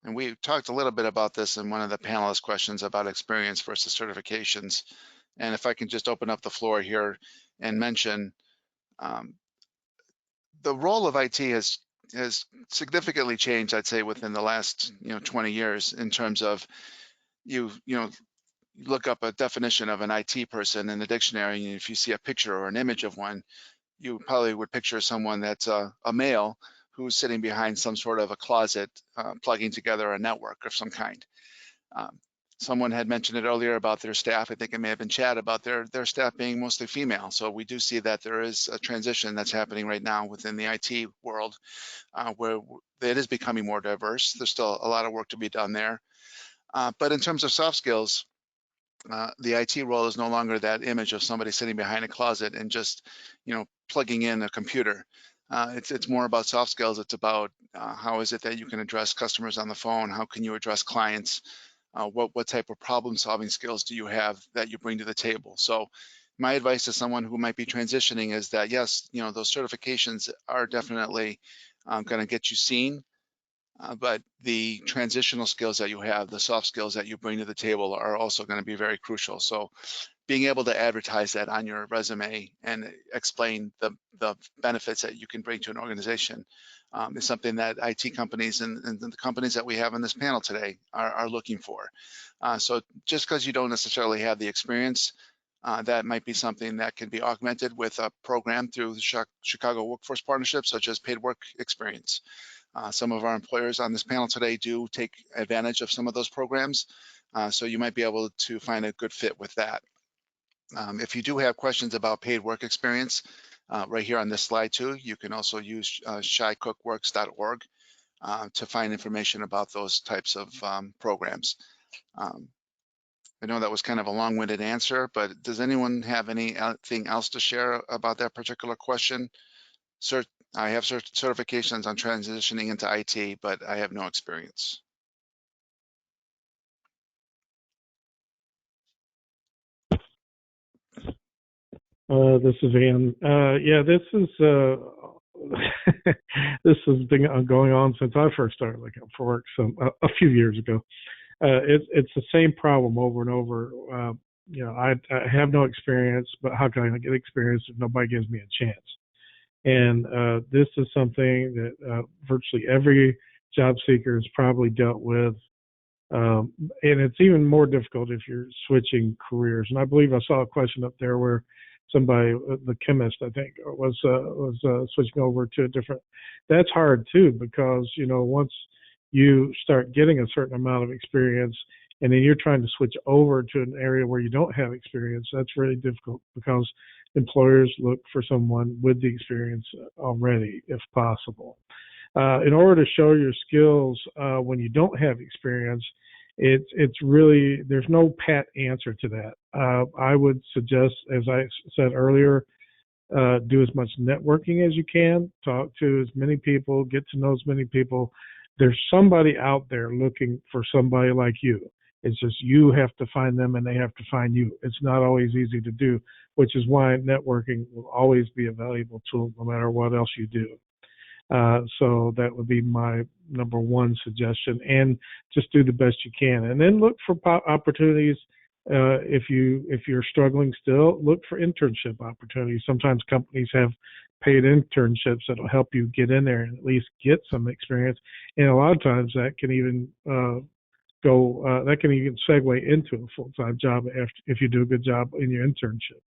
And we talked a little bit about this in one of the panelist questions about experience versus certifications. And if I can just open up the floor here and mention, the role of IT has significantly changed, I'd say, within the last 20 years in terms of you look up a definition of an IT person in the dictionary, and if you see a picture or an image of one, you probably would picture someone that's a male who's sitting behind some sort of a closet, plugging together a network of some kind. Someone had mentioned it earlier about their staff. I think it may have been Chad about their staff being mostly female. So we do see that there is a transition that's happening right now within the IT world where it is becoming more diverse. There's still a lot of work to be done there. But in terms of soft skills, the IT role is no longer that image of somebody sitting behind a closet and just, plugging in a computer. It's more about soft skills. It's about how is it that you can address customers on the phone? How can you address clients? What type of problem solving skills do you have that you bring to the table? So my advice to someone who might be transitioning is that, yes, those certifications are definitely going to get you seen. But the transitional skills that you have, the soft skills that you bring to the table are also going to be very crucial. So being able to advertise that on your resume and explain the benefits that you can bring to an organization is something that IT companies and the companies that we have on this panel today are looking for. So just because you don't necessarily have the experience, that might be something that can be augmented with a program through the Chicago Workforce Partnership, such as paid work experience. Some of our employers on this panel today do take advantage of some of those programs, so you might be able to find a good fit with that. If you do have questions about paid work experience, right here on this slide too, you can also use shycookworks.org to find information about those types of programs. I know that was kind of a long-winded answer, but does anyone have anything else to share about that particular question? I have certifications on transitioning into IT, but I have no experience. This is Ian. Yeah, this is this has been going on since I first started looking for work a few years ago. It's the same problem over and over. I have no experience, but how can I get experience if nobody gives me a chance? And this is something that virtually every job seeker has probably dealt with. And it's even more difficult if you're switching careers. And I believe I saw a question up there where somebody, the chemist, I think, was switching over to a different. That's hard too, because once you start getting a certain amount of experience, and then you're trying to switch over to an area where you don't have experience, that's really difficult because employers look for someone with the experience already, if possible. In order to show your skills when you don't have experience, it's really, there's no pat answer to that. I would suggest, as I said earlier, do as much networking as you can, talk to as many people, get to know as many people. There's somebody out there looking for somebody like you. It's just you have to find them and they have to find you. It's not always easy to do, which is why networking will always be a valuable tool no matter what else you do. So that would be my number one suggestion, and just do the best you can. And then look for opportunities. If you're struggling still, look for internship opportunities. Sometimes companies have paid internships that'll help you get in there and at least get some experience. And a lot of times that can even segue into a full-time job if you do a good job in your internship.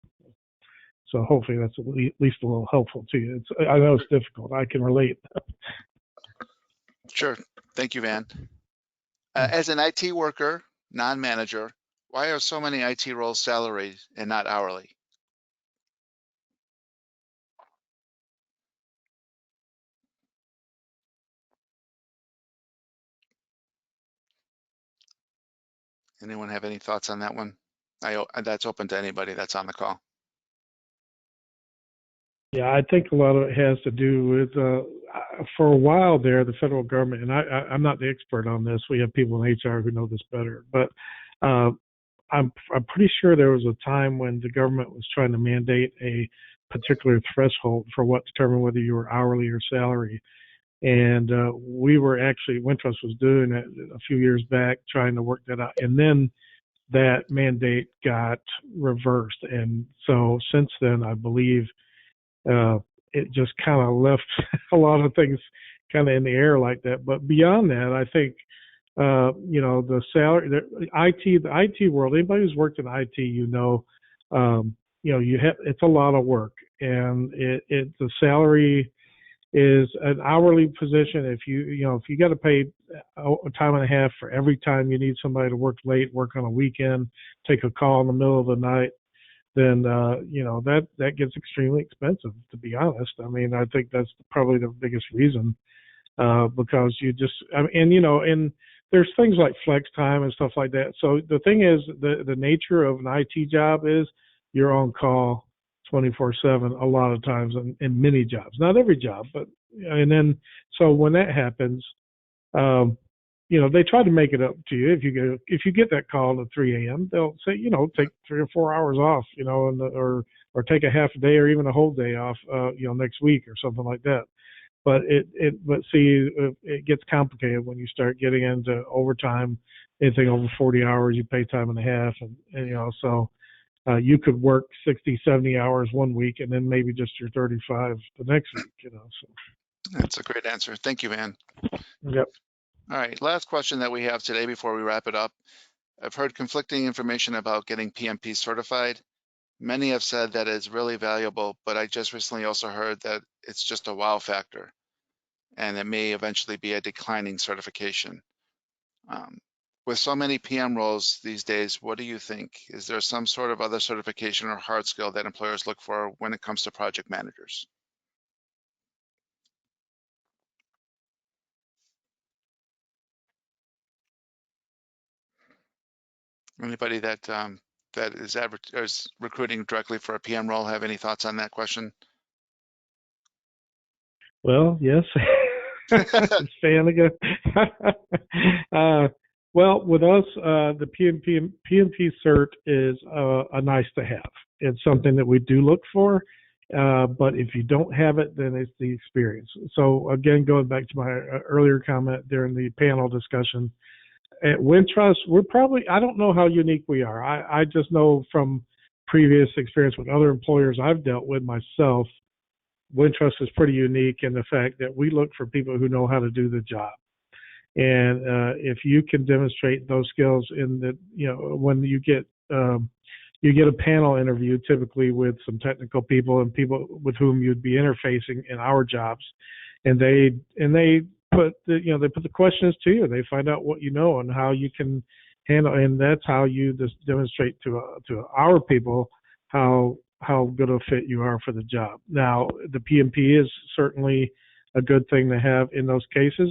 So hopefully that's at least a little helpful to you. I know it's difficult. I can relate. Sure. Thank you, Van. As an IT worker, non-manager, why are so many IT roles salaried and not hourly? Anyone have any thoughts on that one? That's open to anybody that's on the call. Yeah, I think a lot of it has to do with, for a while there, the federal government, and I'm not the expert on this. We have people in HR who know this better, but I'm pretty sure there was a time when the government was trying to mandate a particular threshold for what determined whether you were hourly or salary. And we were actually, Wintrust was doing it a few years back, trying to work that out. And then that mandate got reversed. And so since then, I believe it just kind of left a lot of things kind of in the air like that. But beyond that, I think, the salary, the IT world, anybody who's worked in IT, it's a lot of work, and the salary is an hourly position. If you got to pay a time and a half for every time you need somebody to work late, work on a weekend, take a call in the middle of the night, then that gets extremely expensive, to be honest. I mean, I think that's probably the biggest reason, because and there's things like flex time and stuff like that. So the thing is, the nature of an IT job is you're on call 24/7 a lot of times in many jobs, not every job, but and then so when that happens, they try to make it up to you. If you get that call at 3 a.m., they'll say, take 3 or 4 hours off, or take a half a day or even a whole day off, next week or something like that. But it gets complicated when you start getting into overtime. Anything over 40 hours, you pay time and a half, and so you could work 60, 70 hours one week and then maybe just your 35 the next week. So That's a great answer. Thank you, Van. Yep. All right, last question that we have today before we wrap it up. I've heard conflicting information about getting PMP certified. Many have said that it's really valuable, but I just recently also heard that it's just a wow factor, and it may eventually be a declining certification. With so many PM roles these days, what do you think? Is there some sort of other certification or hard skill that employers look for when it comes to project managers? Anybody that is recruiting directly for a PM role have any thoughts on that question? Well, yes. Stan again. Well, with us, the PMP cert is a nice to have. It's something that we do look for, but if you don't have it, then it's the experience. So again, going back to my earlier comment during the panel discussion, at Wintrust, I don't know how unique we are. I just know from previous experience with other employers I've dealt with myself, Wintrust is pretty unique in the fact that we look for people who know how to do the job. And if you can demonstrate those skills when you get a panel interview, typically with some technical people and people with whom you'd be interfacing in our jobs, and they put the questions to you. They find out what you know and how you can handle, and that's how you just demonstrate to our people how good a fit you are for the job. Now, the PMP is certainly a good thing to have in those cases.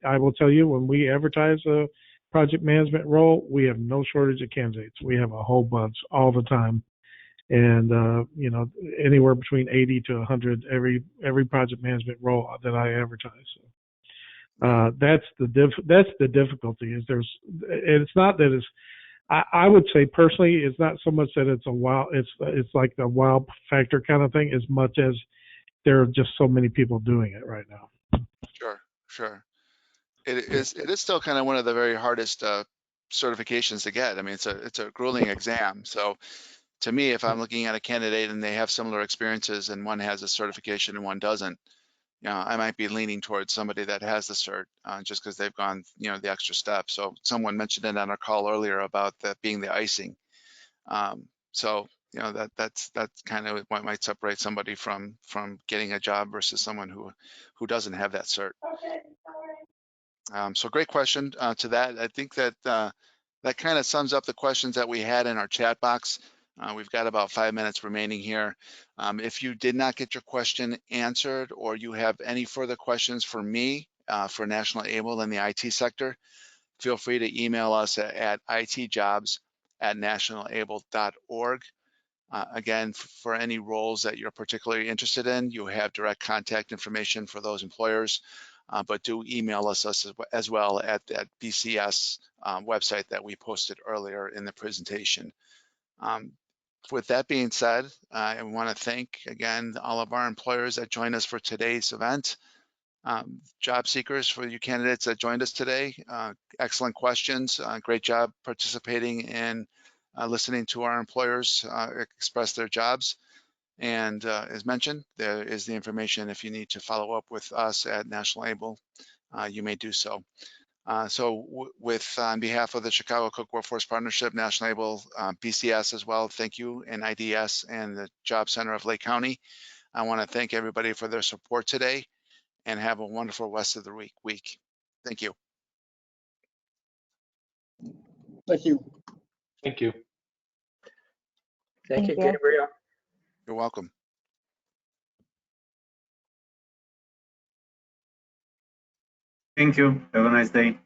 I will tell you, when we advertise a project management role, we have no shortage of candidates. We have a whole bunch all the time. And, anywhere between 80 to 100 every project management role that I advertise. So, that's the difficulty is it's not that I would say personally, it's not so much that it's a wow, it's like the wow factor kind of thing, as much as there are just so many people doing it right now. Sure. It is still kind of one of the very hardest certifications to get. I mean, it's a grueling exam. So to me, if I'm looking at a candidate and they have similar experiences and one has a certification and one doesn't, I might be leaning towards somebody that has the cert just because they've gone, the extra step. So someone mentioned it on our call earlier about that being the icing. So you know, that's kind of what might separate somebody from getting a job versus someone who doesn't have that cert. So great question to that. I think that that kind of sums up the questions that we had in our chat box. We've got about 5 minutes remaining here. If you did not get your question answered, or you have any further questions for me for National ABLE in the IT sector, feel free to email us at itjobs@nationalable.org. Again, for any roles that you're particularly interested in, you have direct contact information for those employers, but do email us as well at that BCS website that we posted earlier in the presentation. With that being said, I want to thank again all of our employers that joined us for today's event. Job seekers, for you candidates that joined us today, excellent questions. Great job participating in listening to our employers express their jobs. And as mentioned, there is the information if you need to follow up with us at National ABLE, you may do so. On behalf of the Chicago Cook Workforce Partnership, National ABLE, BCS as well, thank you, and IDS and the Job Center of Lake County. I want to thank everybody for their support today, and have a wonderful rest of the week. Thank you. Thank you. Thank you. Thank you, Gabriel. You're welcome. Thank you. Have a nice day.